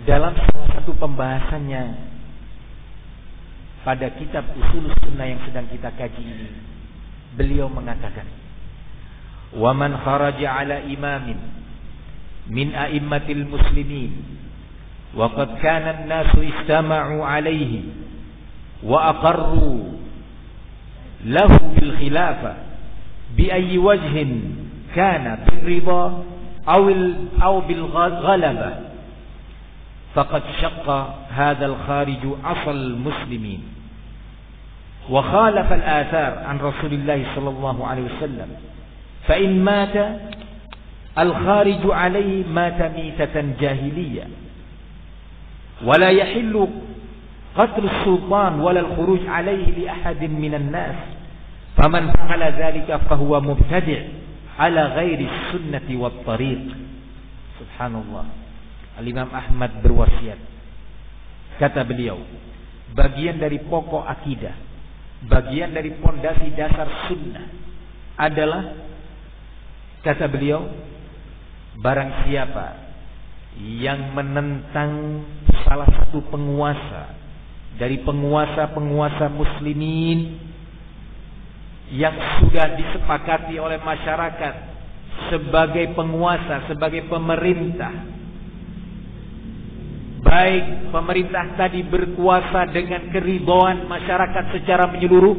dalam salah satu pembahasannya pada kitab Ushulus Sunnah yang sedang kita kaji ini, beliau mengatakan, "Wa man kharaja ala imamin min a'immatil muslimin wa qad kana an-nasu istama'u alayhi wa aqarru lahu bil khilafah bi ayyi wajhin kana bil ridha aw bil ghalabah faqad shaqqa hadha al-kharij asal muslimin wa khalafa al-athar an Rasulillah sallallahu alaihi wasallam fa in mata al-kharij alayhi mata mitatan jahiliyah wa la yahillu qatlus sultan walal khuruj alaihi li ahadin minan nas. Faman fa'ala dzalika fahuwa mubtadi' ala ghairi sunnati wat tariq. Subhanallah. Al-Imam Ahmad berwasiat. Kata beliau, bagian dari pokok akidah, bagian dari pondasi dasar sunnah adalah, kata beliau, barang siapa yang menentang salah satu penguasa dari penguasa-penguasa muslimin yang sudah disepakati oleh masyarakat sebagai penguasa, sebagai pemerintah, baik pemerintah tadi berkuasa dengan keridhaan masyarakat secara menyeluruh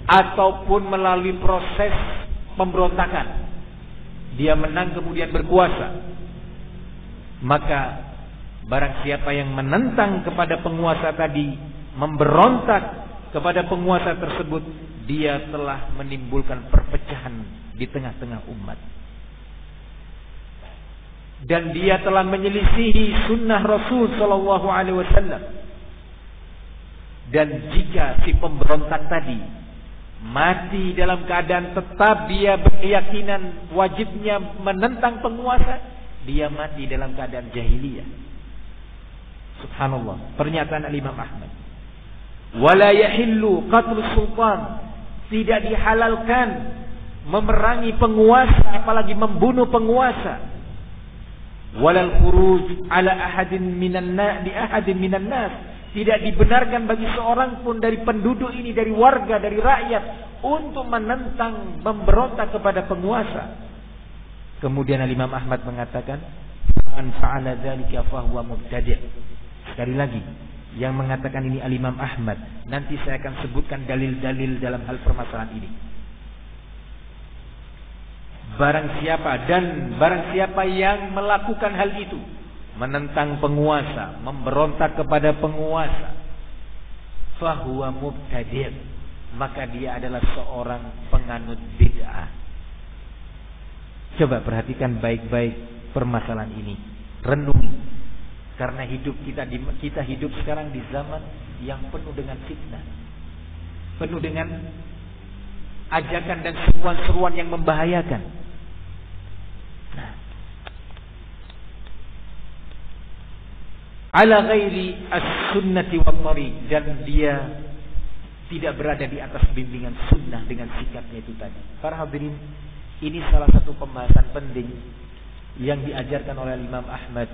ataupun melalui proses pemberontakan, dia menang kemudian berkuasa, maka barang siapa yang menentang kepada penguasa tadi, memberontak kepada penguasa tersebut, dia telah menimbulkan perpecahan di tengah-tengah umat. Dan dia telah menyelisihi sunnah Rasul Sallallahu Alaihi Wasallam. Dan jika si pemberontak tadi mati dalam keadaan tetap dia berkeyakinan wajibnya menentang penguasa, dia mati dalam keadaan jahiliyah. Subhanallah. Pernyataan Al-Imam Ahmad. Wala yahillu qatlus sultan. Tidak dihalalkan memerangi penguasa, apalagi membunuh penguasa. Walal khuruj ala ahadin minan nas. Tidak dibenarkan bagi seorang pun dari penduduk ini, dari warga, dari rakyat, untuk menentang, memberontak kepada penguasa. Kemudian Imam Ahmad mengatakan, man fa'ala dzalika fahuwa mubtadi'. Sekali lagi, yang mengatakan ini Imam Ahmad. Nanti saya akan sebutkan dalil-dalil dalam hal permasalahan ini. Barang siapa yang melakukan hal itu, menentang penguasa, memberontak kepada penguasa, fahuwa mubtadi', maka dia adalah seorang penganut bid'ah. Coba perhatikan baik-baik permasalahan ini, renungi. Karena kita hidup sekarang di zaman yang penuh dengan fitnah, penuh dengan ajakan dan seruan-seruan yang membahayakan. Nah, ala ghairi as-sunnati wat tariq, dan dia tidak berada di atas bimbingan sunnah dengan sikapnya itu tadi. Para hadirin, ini salah satu pembahasan penting yang diajarkan oleh Imam Ahmad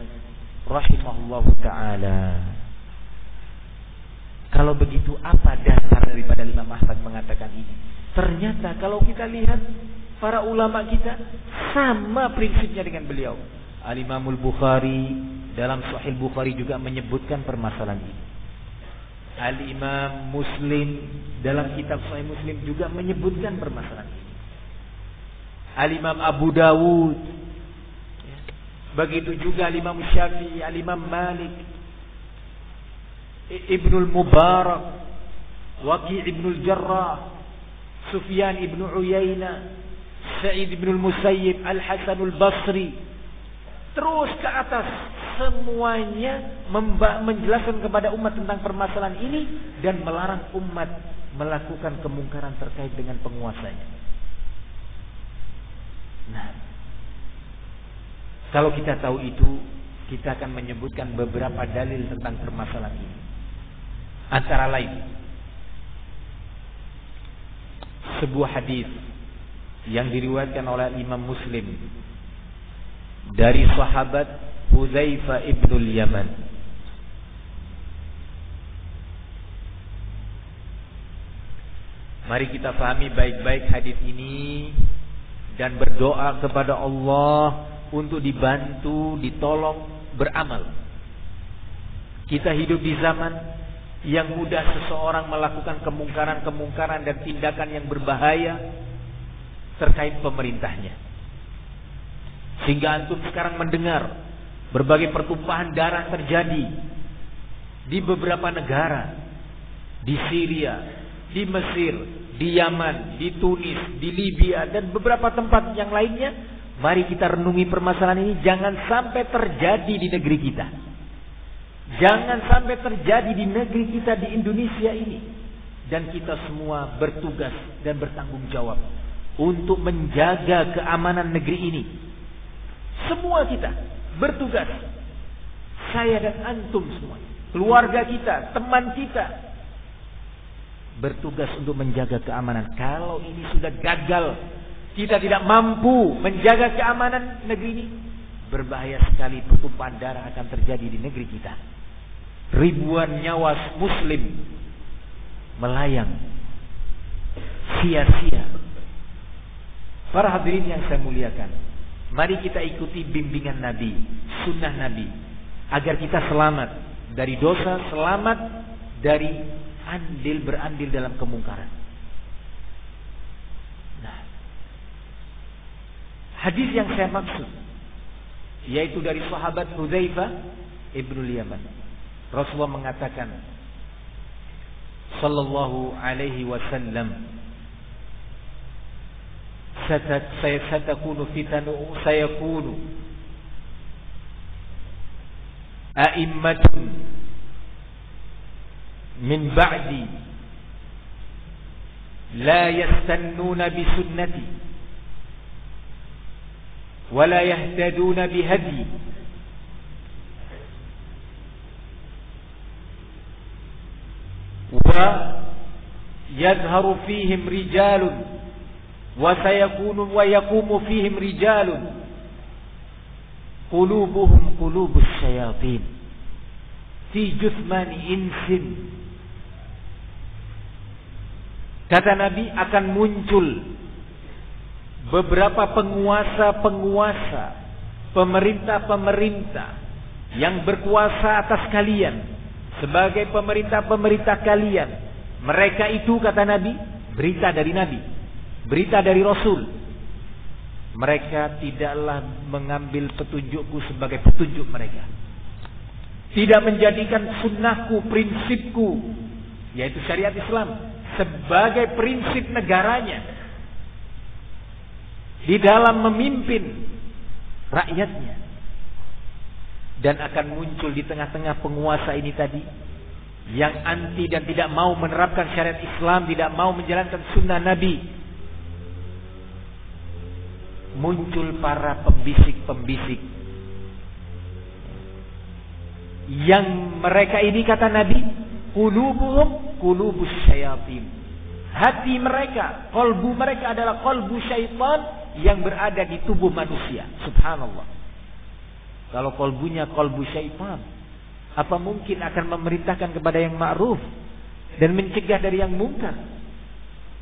rahimahullahu ta'ala. Kalau begitu, apa dasar daripada Imam Ahmad mengatakan ini? Ternyata kalau kita lihat para ulama kita sama prinsipnya dengan beliau. Al-Imamul Bukhari dalam Sahih Bukhari juga menyebutkan permasalahan ini. Al-Imam Muslim dalam kitab Sahih Muslim juga menyebutkan permasalahan ini. Al-Imam Abu Dawud, begitu juga Al-Imam Syafi'i, Al-Imam Malik, Ibnul Mubarak, Waqi' Ibnul Jarrah, Sufyan Ibnu Uyainah, Sa'id Ibnul Musayyib, Al-Hasanul Basri, terus ke atas, semuanya menjelaskan kepada umat tentang permasalahan ini dan melarang umat melakukan kemungkaran terkait dengan penguasanya. Nah, kalau kita tahu itu, kita akan menyebutkan beberapa dalil tentang permasalahan ini. Antara lain, sebuah hadis yang diriwayatkan oleh Imam Muslim dari sahabat Hudzaifah ibnul Yaman. Mari kita pahami baik-baik hadis ini dan berdoa kepada Allah untuk dibantu, ditolong, beramal. Kita hidup di zaman yang mudah seseorang melakukan kemungkaran-kemungkaran dan tindakan yang berbahaya terkait pemerintahnya. Sehingga antum sekarang mendengar berbagai pertumpahan darah terjadi di beberapa negara, di Syria, di Mesir, di Yaman, di Tunis, di Libya, dan beberapa tempat yang lainnya. Mari kita renungi permasalahan ini, jangan sampai terjadi di negeri kita. Jangan sampai terjadi di negeri kita di Indonesia ini. Dan kita semua bertugas dan bertanggung jawab untuk menjaga keamanan negeri ini. Semua kita bertugas. Saya dan antum semua, keluarga kita, teman kita, bertugas untuk menjaga keamanan. Kalau ini sudah gagal, kita tidak mampu menjaga keamanan negeri ini, berbahaya sekali, pertumpahan darah akan terjadi di negeri kita. Ribuan nyawa muslim melayang sia-sia. Para hadirin yang saya muliakan, mari kita ikuti bimbingan Nabi, sunnah Nabi, agar kita selamat dari dosa, selamat dari berandil dalam kemungkaran. Nah, hadis yang saya maksud yaitu dari sahabat Hudzaifah ibnul Yaman. Rasulullah mengatakan sallallahu alaihi wasallam, satakunu fitanu, sayakunu a'immatun min ba'di la yastannuna bi sunnati wa la yahtaduna bi hadi wa yadhharu fihim rijalun wa sayakunu wa yaqumu fihim rijalun qulubuhum qulubus syayatin fi juthmani insin. Kata Nabi, akan muncul beberapa penguasa-penguasa, pemerintah-pemerintah yang berkuasa atas kalian sebagai pemerintah-pemerintah kalian. Mereka itu, kata Nabi, berita dari Nabi, berita dari Rasul. Mereka tidaklah mengambil petunjukku sebagai petunjuk mereka, tidak menjadikan sunnahku, prinsipku, yaitu syariat Islam, sebagai prinsip negaranya di dalam memimpin rakyatnya. Dan akan muncul di tengah-tengah penguasa ini tadi yang anti dan tidak mau menerapkan syariat Islam, tidak mau menjalankan sunnah Nabi. Muncul para pembisik-pembisik yang mereka ini, kata Nabi, qulubuhum qulubus syayatin. Hati mereka, qalbu mereka adalah qalbu syaitan yang berada di tubuh manusia. Subhanallah. Kalau qalbunya qalbu syaitan, apa mungkin akan memerintahkan kepada yang ma'ruf dan mencegah dari yang mungkar?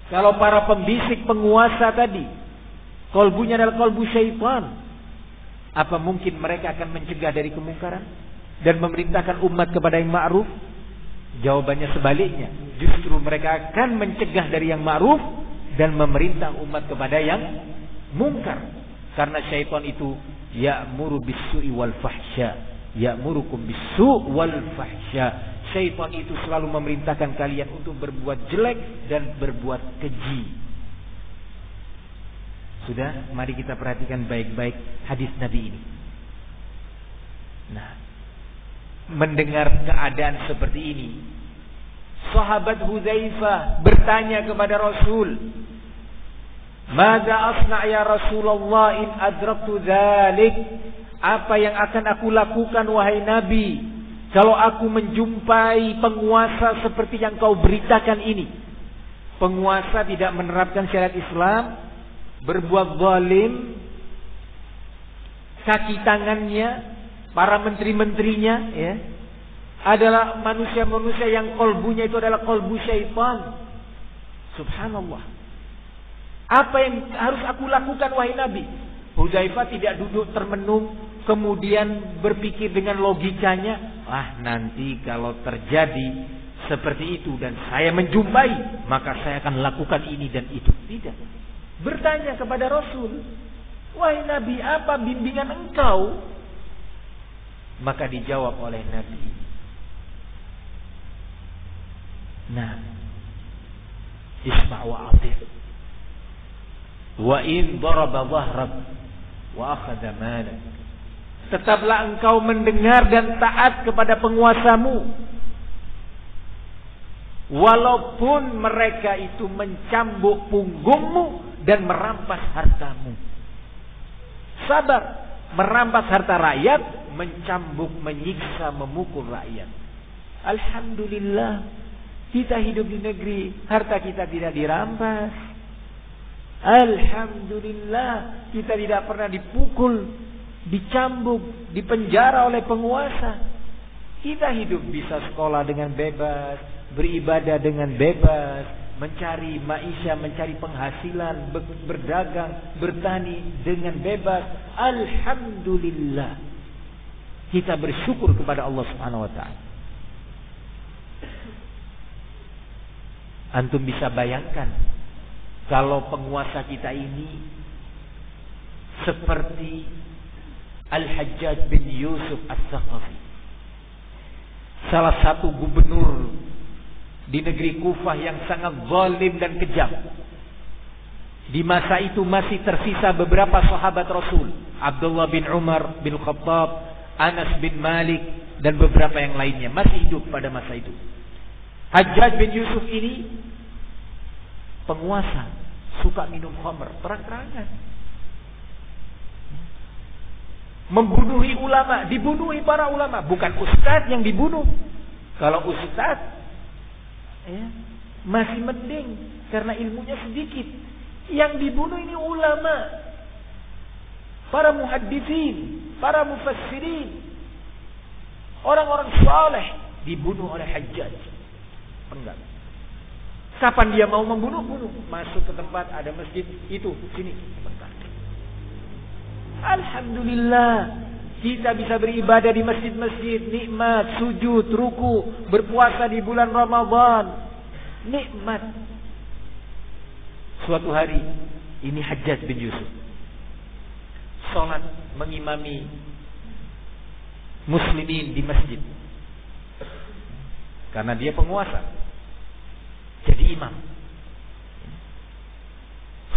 Kalau para pembisik penguasa tadi qalbunya adalah qalbu syaitan, apa mungkin mereka akan mencegah dari kemungkaran dan memerintahkan umat kepada yang ma'ruf? Jawabannya sebaliknya. Justru mereka akan mencegah dari yang ma'ruf dan memerintah umat kepada yang mungkar. Karena syaitan itu ya'muru bis-su'i wal fahsya, ya'murukum bis-su' wal fahsya. Syaitan itu selalu memerintahkan kalian untuk berbuat jelek dan berbuat keji. Sudah, mari kita perhatikan baik-baik hadis Nabi ini. Nah, mendengar keadaan seperti ini, sahabat Hudzaifah bertanya kepada Rasul, "Madza asna' ya Rasulullah in adraktu dzalik?" Apa yang akan aku lakukan wahai Nabi kalau aku menjumpai penguasa seperti yang kau beritakan ini? Penguasa tidak menerapkan syariat Islam, berbuat zalim, kaki tangannya, para menteri-menterinya, ya, adalah manusia-manusia yang kolbunya itu adalah kolbu syaitan. Subhanallah. Apa yang harus aku lakukan wahai Nabi? Hudzaifah tidak duduk termenung kemudian berpikir dengan logikanya, nanti kalau terjadi seperti itu dan saya menjumpai, maka saya akan lakukan ini dan itu. Tidak. Bertanya kepada Rasul, wahai Nabi, apa bimbingan engkau? Maka dijawab oleh Nabi, isma' wa atir, wa in daraba dhahrak wa akhadha malak Tetaplah engkau mendengar dan taat kepada penguasamu, walaupun mereka itu mencambuk punggungmu dan merampas hartamu. Sabar, merampas harta rakyat, mencambuk, menyiksa, memukul rakyat. Alhamdulillah, kita hidup di negeri harta kita tidak dirampas. Alhamdulillah, kita tidak pernah dipukul, dicambuk, dipenjara oleh penguasa. Kita hidup bisa sekolah dengan bebas, beribadah dengan bebas, mencari maisha, mencari penghasilan, berdagang, bertani dengan bebas. Alhamdulillah, kita bersyukur kepada Allah Subhanahu wa taala. Antum bisa bayangkan kalau penguasa kita ini seperti Al-Hajjaj bin Yusuf As-Saqafi, salah satu gubernur di negeri Kufah yang sangat zalim dan kejam. Di masa itu masih tersisa beberapa sahabat Rasul, Abdullah bin Umar bin Khattab, Anas bin Malik, dan beberapa yang lainnya masih hidup pada masa itu. Hajjaj bin Yusuf ini penguasa, suka minum khamr terang-terangan, membunuhi ulama, dibunuhi para ulama. Bukan ustadz yang dibunuh. Kalau ustadz masih mending karena ilmunya sedikit. Yang dibunuh ini ulama, para muhadditsin, para mufassirin, orang-orang saleh dibunuh oleh Hajjaj. Enggak. Kapan dia mau membunuh? Bunuh. Masuk ke tempat ada masjid itu, sini, bentar. Alhamdulillah, kita bisa beribadah di masjid-masjid, nikmat, sujud, ruku, berpuasa di bulan Ramadan, nikmat. Suatu hari, ini Hajjaj bin Yusuf salat mengimami muslimin di masjid. Karena dia penguasa, jadi imam.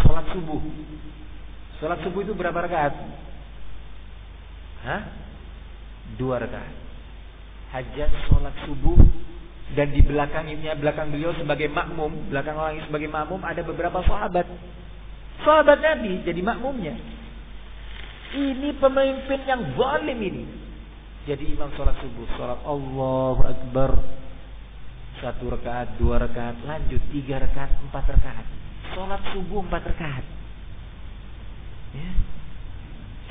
Salat subuh. Salat subuh itu berapa rakaat? 2 rakaat. Hajjaj salat subuh, dan di belakang beliau sebagai makmum, belakang orang ini sebagai makmum ada beberapa sahabat Nabi jadi makmumnya. Ini pemimpin yang zalim ini. Jadi imam salat subuh, salat Allahu Akbar, 1 rakaat, 2 rakaat, lanjut 3 rakaat, 4 rakaat. Salat subuh 4 rakaat. Ya.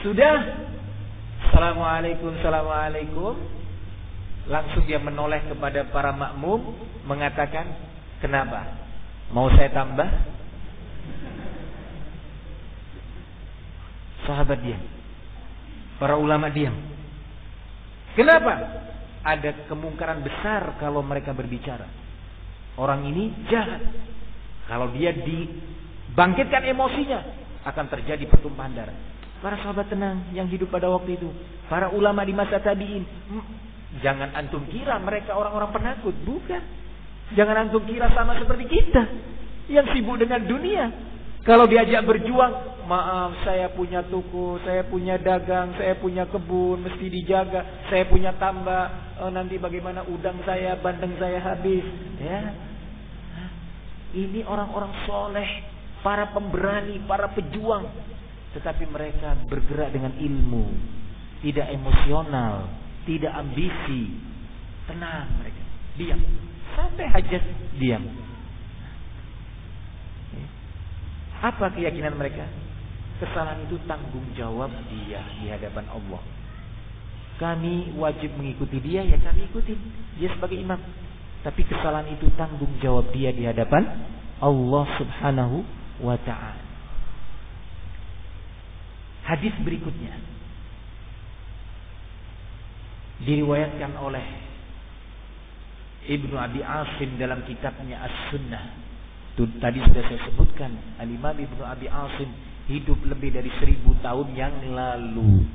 Sudah, Assalamualaikum. Langsung dia menoleh kepada para makmum, mengatakan, kenapa? Mau saya tambah? Sahabat diam, para ulama diam. Kenapa? Ada kemungkaran besar kalau mereka berbicara. Orang ini jahat. Kalau dia dibangkitkan emosinya, akan terjadi pertumpahan darah. Para sahabat tenang yang hidup pada waktu itu, para ulama di masa tabi'in. Jangan antum kira mereka orang-orang penakut. Bukan. Jangan antum kira sama seperti kita yang sibuk dengan dunia. Kalau diajak berjuang, maaf, saya punya toko, saya punya dagang, saya punya kebun, mesti dijaga, saya punya tambak, nanti bagaimana udang saya, bandeng saya habis. Ya, ini orang-orang soleh, para pemberani, para pejuang. Tetapi mereka bergerak dengan ilmu, tidak emosional, tidak ambisi, tenang mereka, diam. Sampai Hajjaj diam. Apa keyakinan mereka? Kesalahan itu tanggung jawab dia di hadapan Allah. Kami wajib mengikuti dia, ya kami ikuti dia sebagai imam. Tapi kesalahan itu tanggung jawab dia di hadapan Allah Subhanahu wa ta'ala. Hadis berikutnya diriwayatkan oleh Ibnu Abi Asim dalam kitabnya As-Sunnah. Tadi sudah saya sebutkan, Al-Imam Ibnu Abi Asim hidup lebih dari 1000 tahun yang lalu.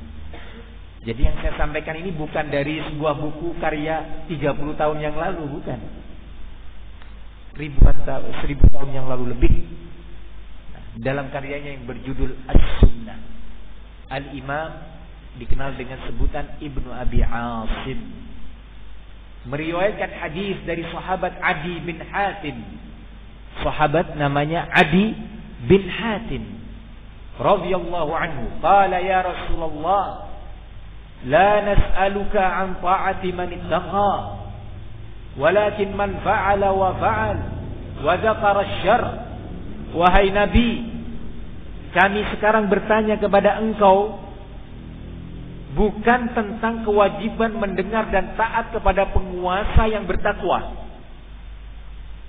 Jadi yang saya sampaikan ini bukan dari sebuah buku karya 30 tahun yang lalu, bukan. 1000 tahun yang lalu lebih. Dalam karyanya yang berjudul As-Sunnah, Al-Imam dikenal dengan sebutan Ibnu Abi Asim, meriwayatkan hadis dari sahabat Adi bin Hatim. Sahabat namanya Adi bin Hatim radhiyallahu anhu. Qala ya Rasulullah, la nas'aluka an ta'ati man ittaqa, walakin man fa'ala wa fa'al wa dzakara asy-syarr. Wahai Nabi, kami sekarang bertanya kepada engkau bukan tentang kewajiban mendengar dan taat kepada penguasa yang bertakwa.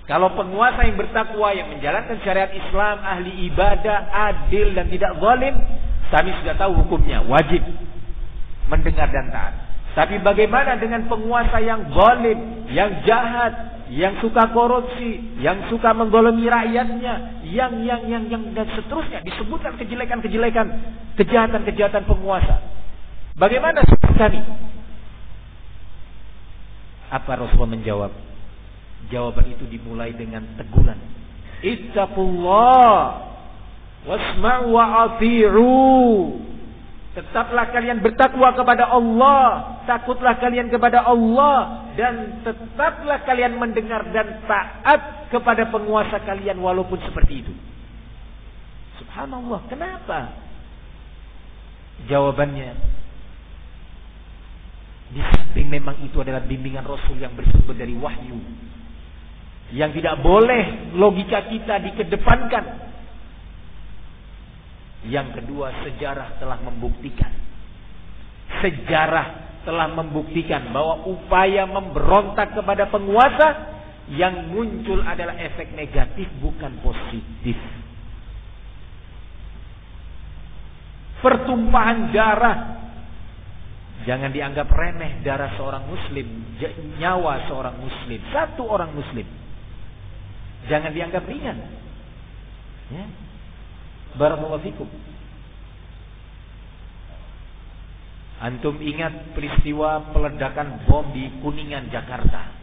Kalau penguasa yang bertakwa, yang menjalankan syariat Islam, ahli ibadah, adil dan tidak zalim, kami sudah tahu hukumnya, wajib mendengar dan taat. Tapi bagaimana dengan penguasa yang zalim, yang jahat, yang suka korupsi, yang suka menggolongi rakyatnya, yang dan seterusnya, disebutkan kejelekan-kejelekan, kejahatan-kejahatan penguasa. Bagaimana kami? Apa Rasulullah menjawab? Jawaban itu dimulai dengan teguran. Ittaqullah wasma'u wa ati'u. Tetaplah kalian bertakwa kepada Allah, takutlah kalian kepada Allah, dan tetaplah kalian mendengar dan taat kepada penguasa kalian walaupun seperti itu. Subhanallah, kenapa? Jawabannya, di samping memang itu adalah bimbingan Rasul yang bersumber dari wahyu, yang tidak boleh logika kita dikedepankan. Yang kedua, sejarah telah membuktikan bahwa upaya memberontak kepada penguasa yang muncul adalah efek negatif, bukan positif. Pertumpahan darah, jangan dianggap remeh. Darah seorang muslim, nyawa seorang muslim, satu orang muslim, jangan dianggap ringan, ya. Barakallahu fikum. Antum ingat peristiwa peledakan bom di Kuningan, Jakarta.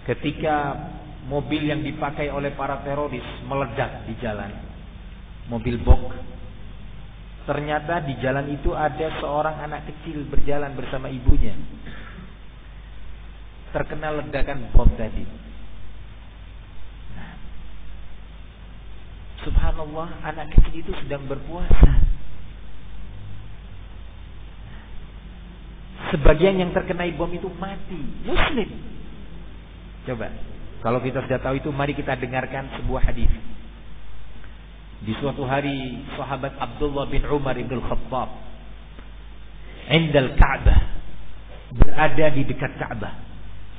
Ketika mobil yang dipakai oleh para teroris meledak di jalan, mobil box. Ternyata di jalan itu ada seorang anak kecil berjalan bersama ibunya. Terkena ledakan bom tadi. Subhanallah, anak kecil itu sedang berpuasa. Sebagian yang terkena bom itu mati, muslim. Coba, kalau kita sudah tahu itu, mari kita dengarkan sebuah hadis. Di suatu hari, sahabat Abdullah bin Umar ibn Khattab indal Ka'bah, berada di dekat Ka'bah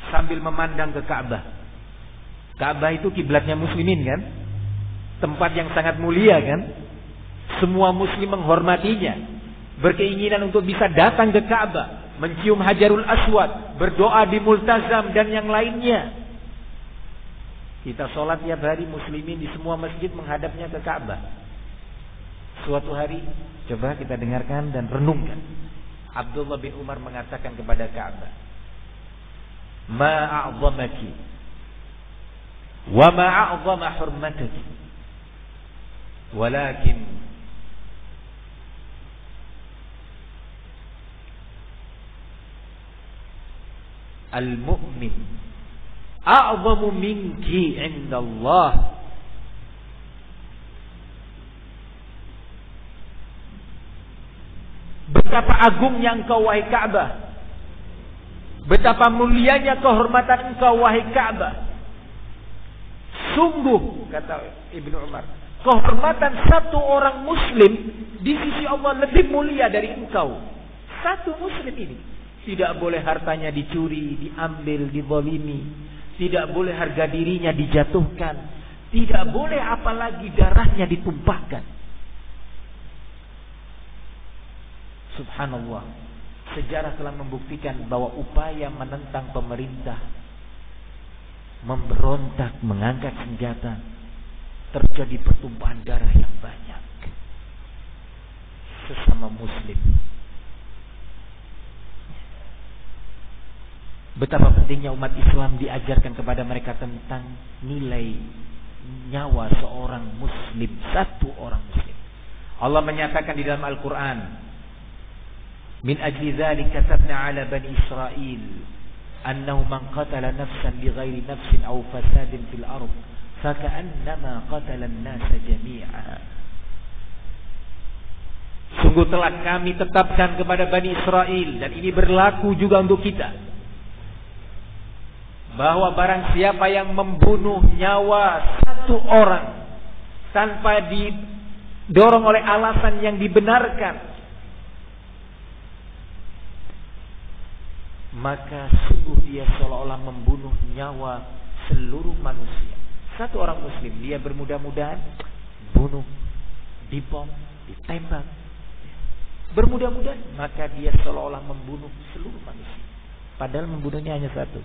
sambil memandang ke Ka'bah. Ka'bah itu kiblatnya muslimin kan? Tempat yang sangat mulia kan? Semua muslim menghormatinya, berkeinginan untuk bisa datang ke Ka'bah, mencium Hajarul Aswad, berdoa di Multazam dan yang lainnya. Kita sholat tiap hari, muslimin di semua masjid menghadapnya ke Ka'bah. Suatu hari, coba kita dengarkan dan renungkan. Abdullah bin Umar mengatakan kepada Ka'bah, "Ma a'zamaki wa ma a'zama hurmataki. Walakin al-mu'min a'zamu minki 'inda Allah." Betapa agungnya engkau wahai Ka'bah, betapa mulianya kehormatan engkau wahai Ka'bah. Sungguh, kata Ibnu Umar, kehormatan satu orang muslim di sisi Allah lebih mulia dari engkau. Satu muslim ini tidak boleh hartanya dicuri, diambil, dizalimi, tidak boleh harga dirinya dijatuhkan, tidak boleh apalagi darahnya ditumpahkan. Subhanallah, sejarah telah membuktikan bahwa upaya menentang pemerintah, memberontak, mengangkat senjata, terjadi pertumpahan darah yang banyak sesama muslim. Betapa pentingnya umat Islam diajarkan kepada mereka tentang nilai nyawa seorang muslim, satu orang muslim. Allah menyatakan di dalam Al-Quran, min ajli dzalika katabna ala bani Israil annahu man qatala nafsan bighairi nafsin aw fasadin fil ardh faka'annama qatala an-nasa jami'a. Sungguh telah kami tetapkan kepada Bani Israel, dan ini berlaku juga untuk kita, bahwa barang siapa yang membunuh nyawa satu orang tanpa didorong oleh alasan yang dibenarkan, maka sungguh dia seolah-olah membunuh nyawa seluruh manusia. Satu orang muslim, dia bermudah-mudahan bunuh, dibom, ditembak, bermudah-mudahan, maka dia seolah-olah membunuh seluruh manusia. Padahal membunuhnya hanya satu.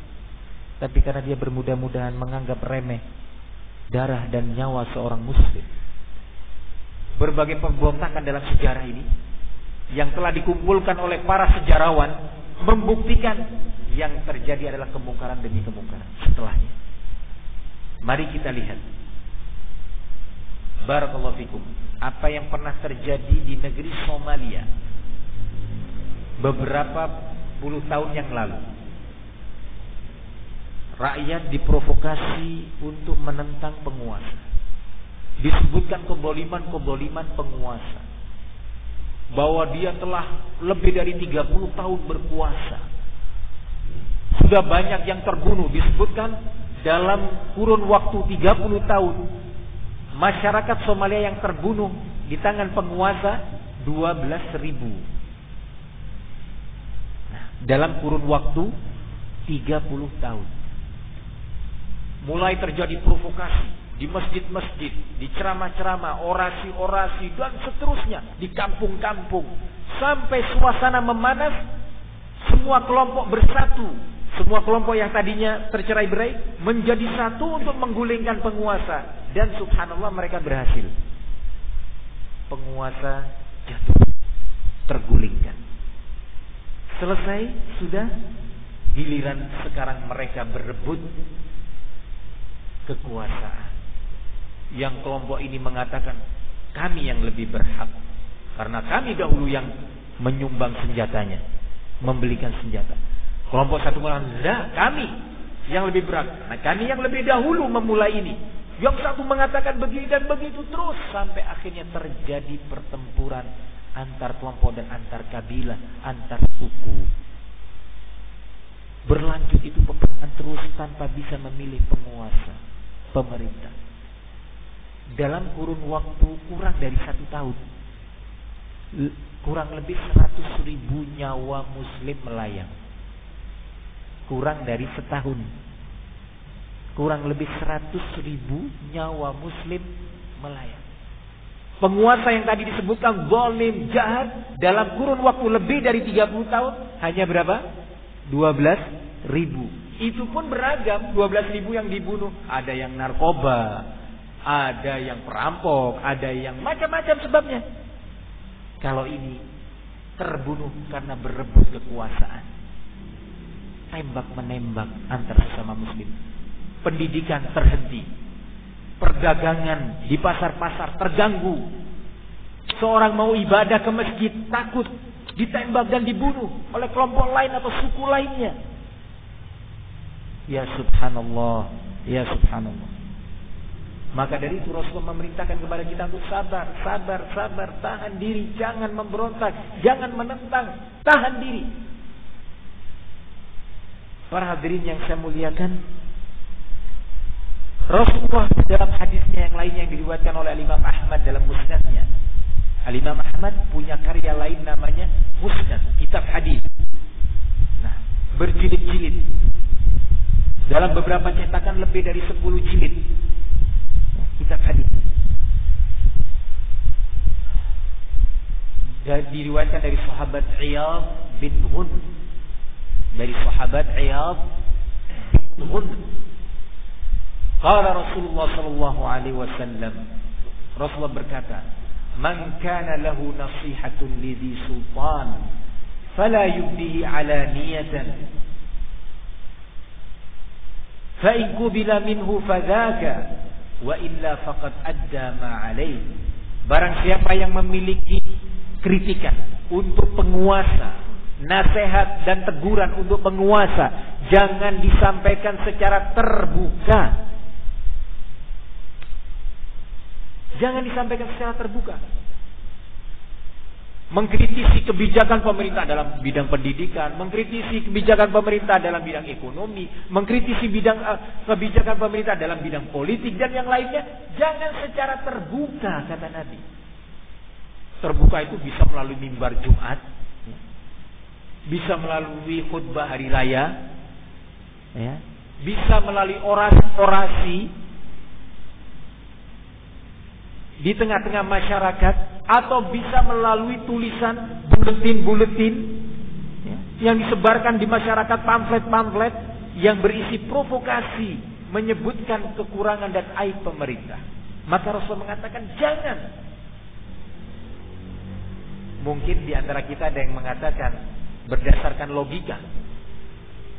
Tapi karena dia bermudah-mudahan menganggap remeh darah dan nyawa seorang muslim. Berbagai pemberontakan dalam sejarah ini yang telah dikumpulkan oleh para sejarawan membuktikan yang terjadi adalah kemungkaran demi kemungkaran setelahnya. Mari kita lihat, barakallahu fikum, apa yang pernah terjadi di negeri Somalia beberapa puluh tahun yang lalu. Rakyat diprovokasi untuk menentang penguasa. Disebutkan keboliman penguasa, bahwa dia telah lebih dari 30 tahun berkuasa. Sudah banyak yang terbunuh. Disebutkan dalam kurun waktu 30 tahun masyarakat Somalia yang terbunuh di tangan penguasa 12.000. Nah, dalam kurun waktu 30 tahun. Mulai terjadi provokasi di masjid-masjid, di ceramah-ceramah, orasi-orasi, dan seterusnya di kampung-kampung, sampai suasana memanas. Semua kelompok bersatu, semua kelompok yang tadinya tercerai-berai menjadi satu untuk menggulingkan penguasa, dan subhanallah mereka berhasil. Penguasa jatuh, tergulingkan. Selesai, sudah. Giliran sekarang mereka berebut kekuasaan. Yang kelompok ini mengatakan, kami yang lebih berhak, karena kami dahulu yang menyumbang senjatanya, membelikan senjata. Kelompok satu mengatakan, tidak, kami yang lebih berat. Nah, kami yang lebih dahulu memulai ini. Yang satu mengatakan begini dan begitu terus, sampai akhirnya terjadi pertempuran antar kelompok dan antar kabilah, antar suku. Berlanjut itu peperangan terus tanpa bisa memilih penguasa, pemerintah. Dalam kurun waktu kurang dari 1 tahun, kurang lebih 100.000 nyawa muslim melayang. Kurang dari setahun, kurang lebih 100.000 nyawa muslim melayang. Penguasa yang tadi disebutkan zalim, jahat, dalam kurun waktu lebih dari 30 tahun hanya berapa? 12.000. Itu pun beragam. 12.000 yang dibunuh, ada yang narkoba, ada yang perampok, ada yang macam-macam sebabnya. Kalau ini terbunuh karena berebut kekuasaan, tembak menembak antar sesama muslim, pendidikan terhenti, perdagangan di pasar-pasar terganggu, seorang mau ibadah ke masjid takut ditembak dan dibunuh oleh kelompok lain atau suku lainnya. Ya subhanallah, ya subhanallah. Maka dari itu Rasulullah memerintahkan kepada kita untuk sabar, tahan diri, jangan memberontak, jangan menentang, tahan diri. Para hadirin yang saya muliakan, Rasulullah dalam hadisnya yang lainnya yang diriwayatkan oleh Imam Ahmad dalam musnadnya. Imam Ahmad punya karya lain namanya Musnad, kitab hadis. Nah, berjilid-jilid. Dalam beberapa cetakan lebih dari 10 jilid. Kitab hadis. Dan diriwayatkan dari sahabat Iyad bin Ghun. Dari sahabat Iyad bin Ghun. Qala Rasulullah sallallahu alaihi wasallam. Rasulullah berkata, "Man kana lahu nasihatun lidhi sultan, fala yubdihi alaniyatan. Fa in qubila minhu fadhaka, wa illa faqad adda ma alayhi. Barang siapa yang memiliki kritikan untuk penguasa, nasihat dan teguran untuk penguasa, jangan disampaikan secara terbuka. Jangan disampaikan secara terbuka. Mengkritisi kebijakan pemerintah dalam bidang pendidikan, mengkritisi kebijakan pemerintah dalam bidang ekonomi, mengkritisi kebijakan pemerintah dalam bidang politik dan yang lainnya, jangan secara terbuka, kata Nabi. Terbuka itu bisa melalui mimbar Jumat, bisa melalui khutbah hari raya, ya, bisa melalui orasi-orasi di tengah-tengah masyarakat, atau bisa melalui tulisan buletin-buletin, ya, yang disebarkan di masyarakat, pamflet-pamflet yang berisi provokasi, menyebutkan kekurangan dan aib pemerintah. Maka Rasul mengatakan jangan. Mungkin di antara kita ada yang mengatakan berdasarkan logika,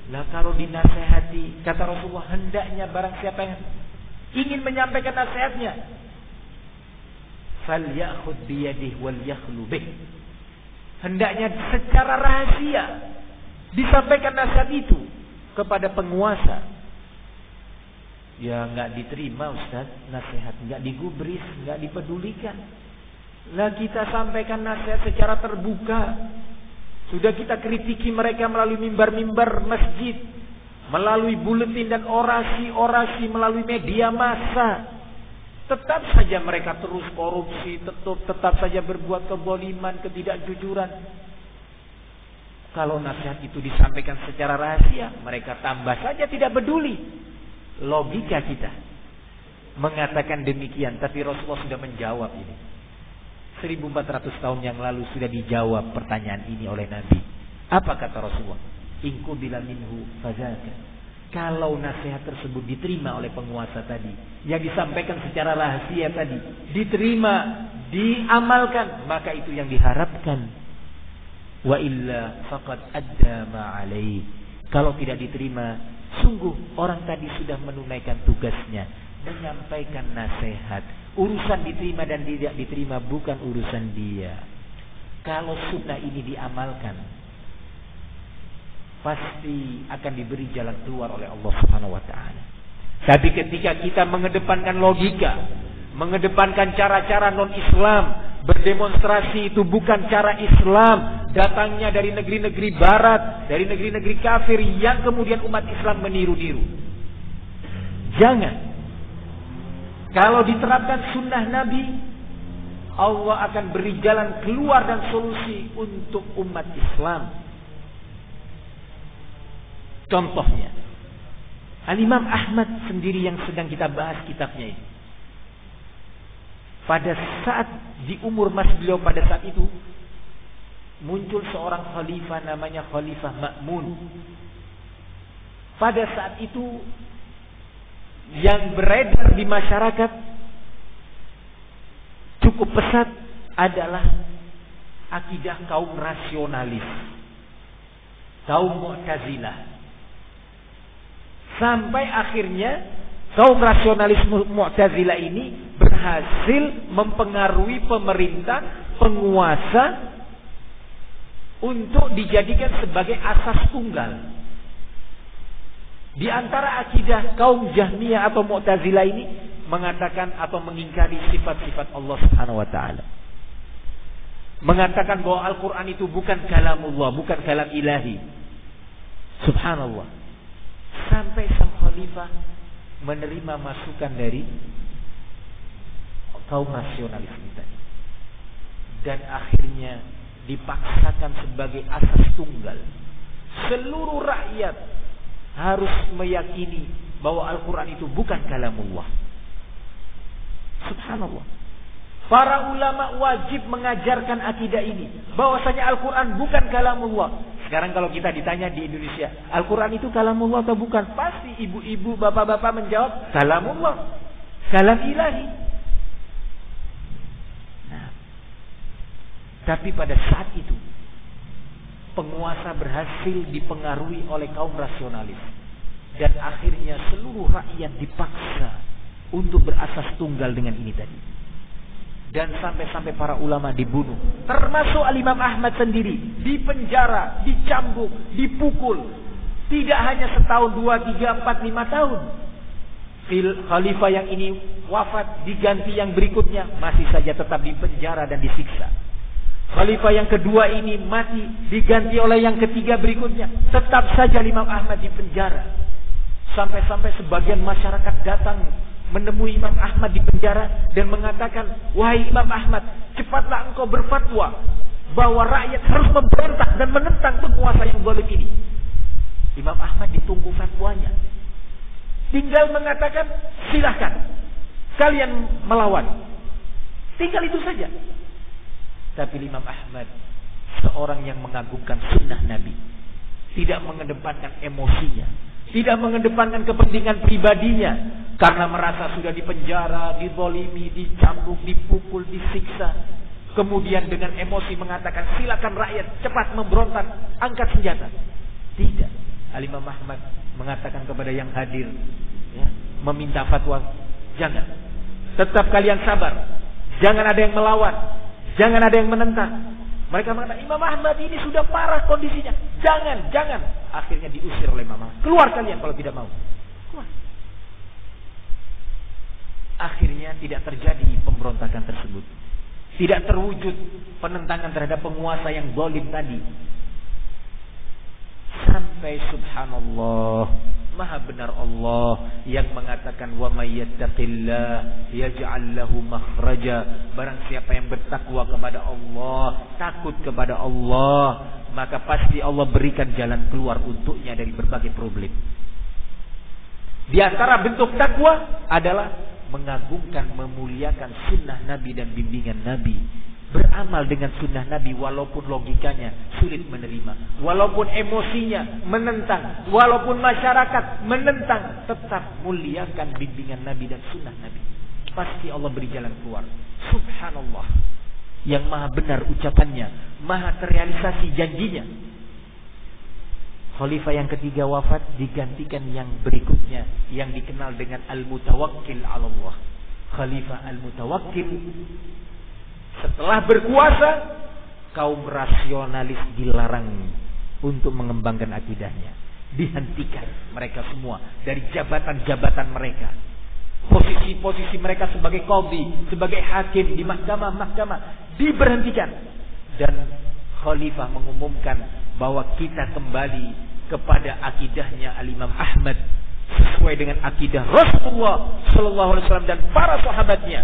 nah kalau dinasehati, kata Rasulullah, hendaknya barang siapa yang ingin menyampaikan nasihatnya, falyakhud biyadihi wal yakhlu bih, hendaknya secara rahasia disampaikan nasihat itu kepada penguasa. Ya nggak diterima Ustaz, nasihat nggak digubris, nggak dipedulikan. Lah kita sampaikan nasihat secara terbuka. Sudah kita kritiki mereka melalui mimbar-mimbar masjid, melalui buletin dan orasi-orasi melalui media massa. Tetap saja mereka terus korupsi, tetap saja berbuat kezaliman, ketidakjujuran. Kalau nasihat itu disampaikan secara rahasia, mereka tambah saja tidak peduli. Logika kita mengatakan demikian, tapi Rasulullah sudah menjawab ini. 1400 tahun yang lalu sudah dijawab pertanyaan ini oleh Nabi. Apa kata Rasulullah? Inku bila minhu fazaka. Kalau nasihat tersebut diterima oleh penguasa tadi, yang disampaikan secara rahasia tadi, diterima, diamalkan, maka itu yang diharapkan. Wa illa faqad adda ma alaih. Kalau tidak diterima, sungguh orang tadi sudah menunaikan tugasnya, menyampaikan nasihat. Urusan diterima dan tidak diterima bukan urusan dia. Kalau sunnah ini diamalkan, pasti akan diberi jalan keluar oleh Allah Subhanahu wa taala. Tapi ketika kita mengedepankan logika, mengedepankan cara-cara non-Islam, berdemonstrasi itu bukan cara Islam, datangnya dari negeri-negeri barat, dari negeri-negeri kafir yang kemudian umat Islam meniru-niru. Jangan. Kalau diterapkan sunnah Nabi, Allah akan beri jalan keluar dan solusi untuk umat Islam. Contohnya, Al-Imam Ahmad sendiri yang sedang kita bahas kitabnya ini. Pada saat di umur mas beliau pada saat itu, muncul seorang khalifah namanya Khalifah Ma'mun. Pada saat itu yang beredar di masyarakat cukup pesat adalah akidah kaum rasionalis, kaum Mu'tazilah. Sampai akhirnya kaum rasionalis Mu'tazilah ini berhasil mempengaruhi pemerintah, penguasa untuk dijadikan sebagai asas tunggal. Di antara akidah kaum Jahmiyah atau Mu'tazilah ini mengatakan atau mengingkari sifat-sifat Allah Subhanahu wa taala. Mengatakan bahwa Al-Qur'an itu bukan kalamullah, bukan kalam ilahi. Subhanallah. Sampai sang khalifah menerima masukan dari kaum rasionalis tadi. Dan akhirnya dipaksakan sebagai asas tunggal. Seluruh rakyat harus meyakini bahwa Al-Quran itu bukan kalamullah. Subhanallah. Para ulama wajib mengajarkan akidah ini, bahwasanya Al-Quran bukan kalamullah. Sekarang kalau kita ditanya di Indonesia, Al-Quran itu kalamullah atau bukan? Pasti ibu-ibu, bapak-bapak menjawab kalamullah, kalam ilahi. Nah, tapi pada saat itu penguasa berhasil dipengaruhi oleh kaum rasionalis. Dan akhirnya seluruh rakyat dipaksa untuk berasas tunggal dengan ini tadi. Dan sampai-sampai para ulama dibunuh. Termasuk Al-Imam Ahmad sendiri. Dipenjara, dicambuk, dipukul. Tidak hanya setahun, 2, 3, 4, 5 tahun. Khalifah yang ini wafat, diganti yang berikutnya, masih saja tetap dipenjara dan disiksa. Khalifah yang kedua ini mati, diganti oleh yang ketiga berikutnya, tetap saja Imam Ahmad dipenjara. Sampai-sampai sebagian masyarakat datang menemui Imam Ahmad di penjara dan mengatakan, wahai Imam Ahmad, cepatlah engkau berfatwa bahwa rakyat harus memberontak dan menentang penguasa yang zalim ini. Imam Ahmad ditunggu fatwanya. Tinggal mengatakan, silahkan kalian melawan. Tinggal itu saja. Tapi Imam Ahmad seorang yang mengagungkan sunnah Nabi, tidak mengedepankan emosinya, tidak mengedepankan kepentingan pribadinya. Karena merasa sudah dipenjara, dizalimi, dicambuk, dipukul, disiksa, kemudian dengan emosi mengatakan, silakan rakyat cepat memberontak, angkat senjata. Tidak. Al-Imam Ahmad mengatakan kepada yang hadir, ya, meminta fatwa, jangan. Tetap kalian sabar. Jangan ada yang melawan. Jangan ada yang menentang. Mereka mengatakan, Imam Ahmad ini sudah parah kondisinya. Jangan, jangan. Akhirnya diusir oleh Imam Ahmad. Keluar kalian kalau tidak mau. Keluar. Akhirnya tidak terjadi pemberontakan tersebut. Tidak terwujud penentangan terhadap penguasa yang zalim tadi. Sampai subhanallah, maha benar Allah yang mengatakan, wa may yattaqillah yaj'al lahu makhraja. Barang siapa yang bertakwa kepada Allah, takut kepada Allah, maka pasti Allah berikan jalan keluar untuknya dari berbagai problem. Di antara bentuk takwa adalah mengagungkan, memuliakan sunnah Nabi dan bimbingan Nabi. Beramal dengan sunnah Nabi walaupun logikanya sulit menerima, walaupun emosinya menentang, walaupun masyarakat menentang, tetap muliakan bimbingan Nabi dan sunnah Nabi. Pasti Allah beri jalan keluar. Subhanallah, yang maha benar ucapannya, maha terrealisasi janjinya. Khalifah yang ketiga wafat, digantikan yang berikutnya yang dikenal dengan Al-Mutawakkil 'ala Allah. Khalifah Al-Mutawakkil setelah berkuasa, kaum rasionalis dilarang untuk mengembangkan akidahnya. Dihentikan mereka semua dari jabatan-jabatan mereka. Posisi-posisi mereka sebagai qadhi, sebagai hakim di mahkamah-mahkamah diberhentikan. Dan Khalifah mengumumkan bahwa kita kembali kepada akidahnya Al-Imam Ahmad sesuai dengan akidah Rasulullah sallallahu alaihi wasallam dan para sahabatnya.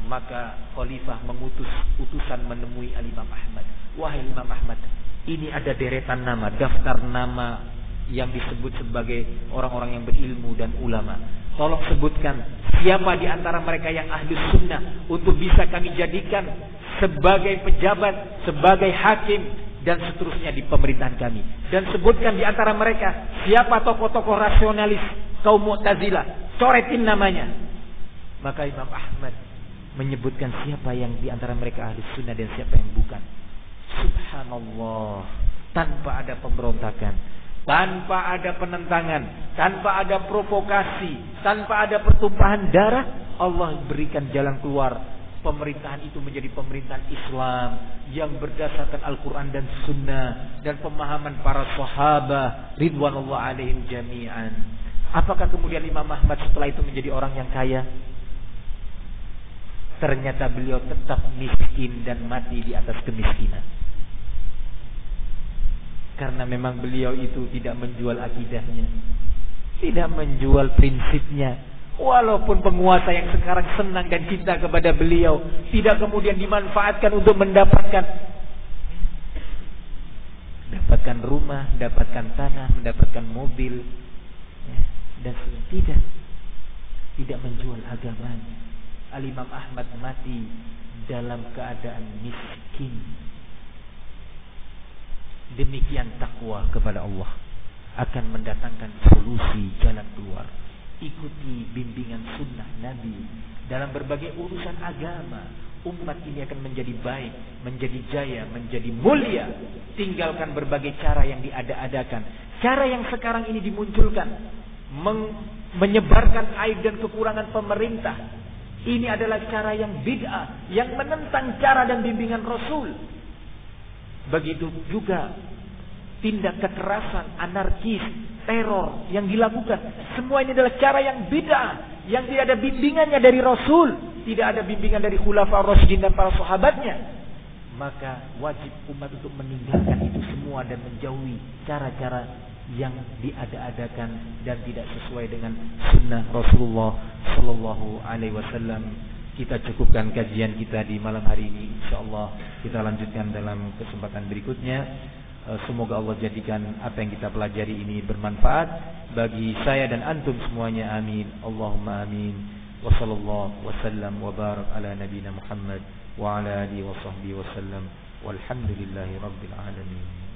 Maka Khalifah mengutus utusan menemui Al-Imam Ahmad. Wahai Imam Ahmad, ini ada deretan nama, daftar nama yang disebut sebagai orang-orang yang berilmu dan ulama. Tolong sebutkan siapa di antara mereka yang ahli sunnah untuk bisa kami jadikan sebagai pejabat, sebagai hakim dan seterusnya di pemerintahan kami. Dan sebutkan di antara mereka siapa tokoh-tokoh rasionalis kaum Mu'tazilah, coretin namanya. Maka Imam Ahmad menyebutkan siapa yang di antara mereka ahli sunnah dan siapa yang bukan. Subhanallah, tanpa ada pemberontakan, tanpa ada penentangan, tanpa ada provokasi, tanpa ada pertumpahan darah, Allah berikan jalan keluar. Pemerintahan itu menjadi pemerintahan Islam yang berdasarkan Al-Quran dan Sunnah dan pemahaman para sahabat ridwanullah alaihim jami'an. Apakah kemudian Imam Ahmad setelah itu menjadi orang yang kaya? Ternyata beliau tetap miskin dan mati di atas kemiskinan. Karena memang beliau itu tidak menjual akidahnya, tidak menjual prinsipnya. Walaupun penguasa yang sekarang senang dan cinta kepada beliau tidak kemudian dimanfaatkan untuk mendapatkan rumah, mendapatkan tanah, mendapatkan mobil, ya, dan tidak menjual agamanya. Al-Imam Ahmad mati dalam keadaan miskin. Demikian takwa kepada Allah akan mendatangkan solusi, jalan keluar. Ikuti bimbingan sunnah Nabi dalam berbagai urusan agama. Umat ini akan menjadi baik, menjadi jaya, menjadi mulia. Tinggalkan berbagai cara yang diada-adakan. Cara yang sekarang ini dimunculkan, menyebarkan aib dan kekurangan pemerintah, Ini adalah cara yang bid'ah, yang menentang cara dan bimbingan Rasul. Begitu juga tindak kekerasan, anarkis, teror yang dilakukan. Semua ini adalah cara yang bid'ah, yang tidak ada bimbingannya dari Rasul, tidak ada bimbingan dari Khulafaur Rasyidin dan para sahabatnya. Maka wajib umat untuk meninggalkan itu semua dan menjauhi cara-cara yang diada-adakan dan tidak sesuai dengan sunnah Rasulullah Sallallahu Alaihi Wasallam. Kita cukupkan kajian kita di malam hari ini. InsyaAllah kita lanjutkan dalam kesempatan berikutnya. Semoga Allah jadikan apa yang kita pelajari ini bermanfaat bagi saya dan antum semuanya. Amin. Allahumma amin. Wa sallallahu wa sallam wa barak ala nabina Muhammad wa ala alihi wa sahbihi wa sallam. Walhamdulillahi rabbil alamin.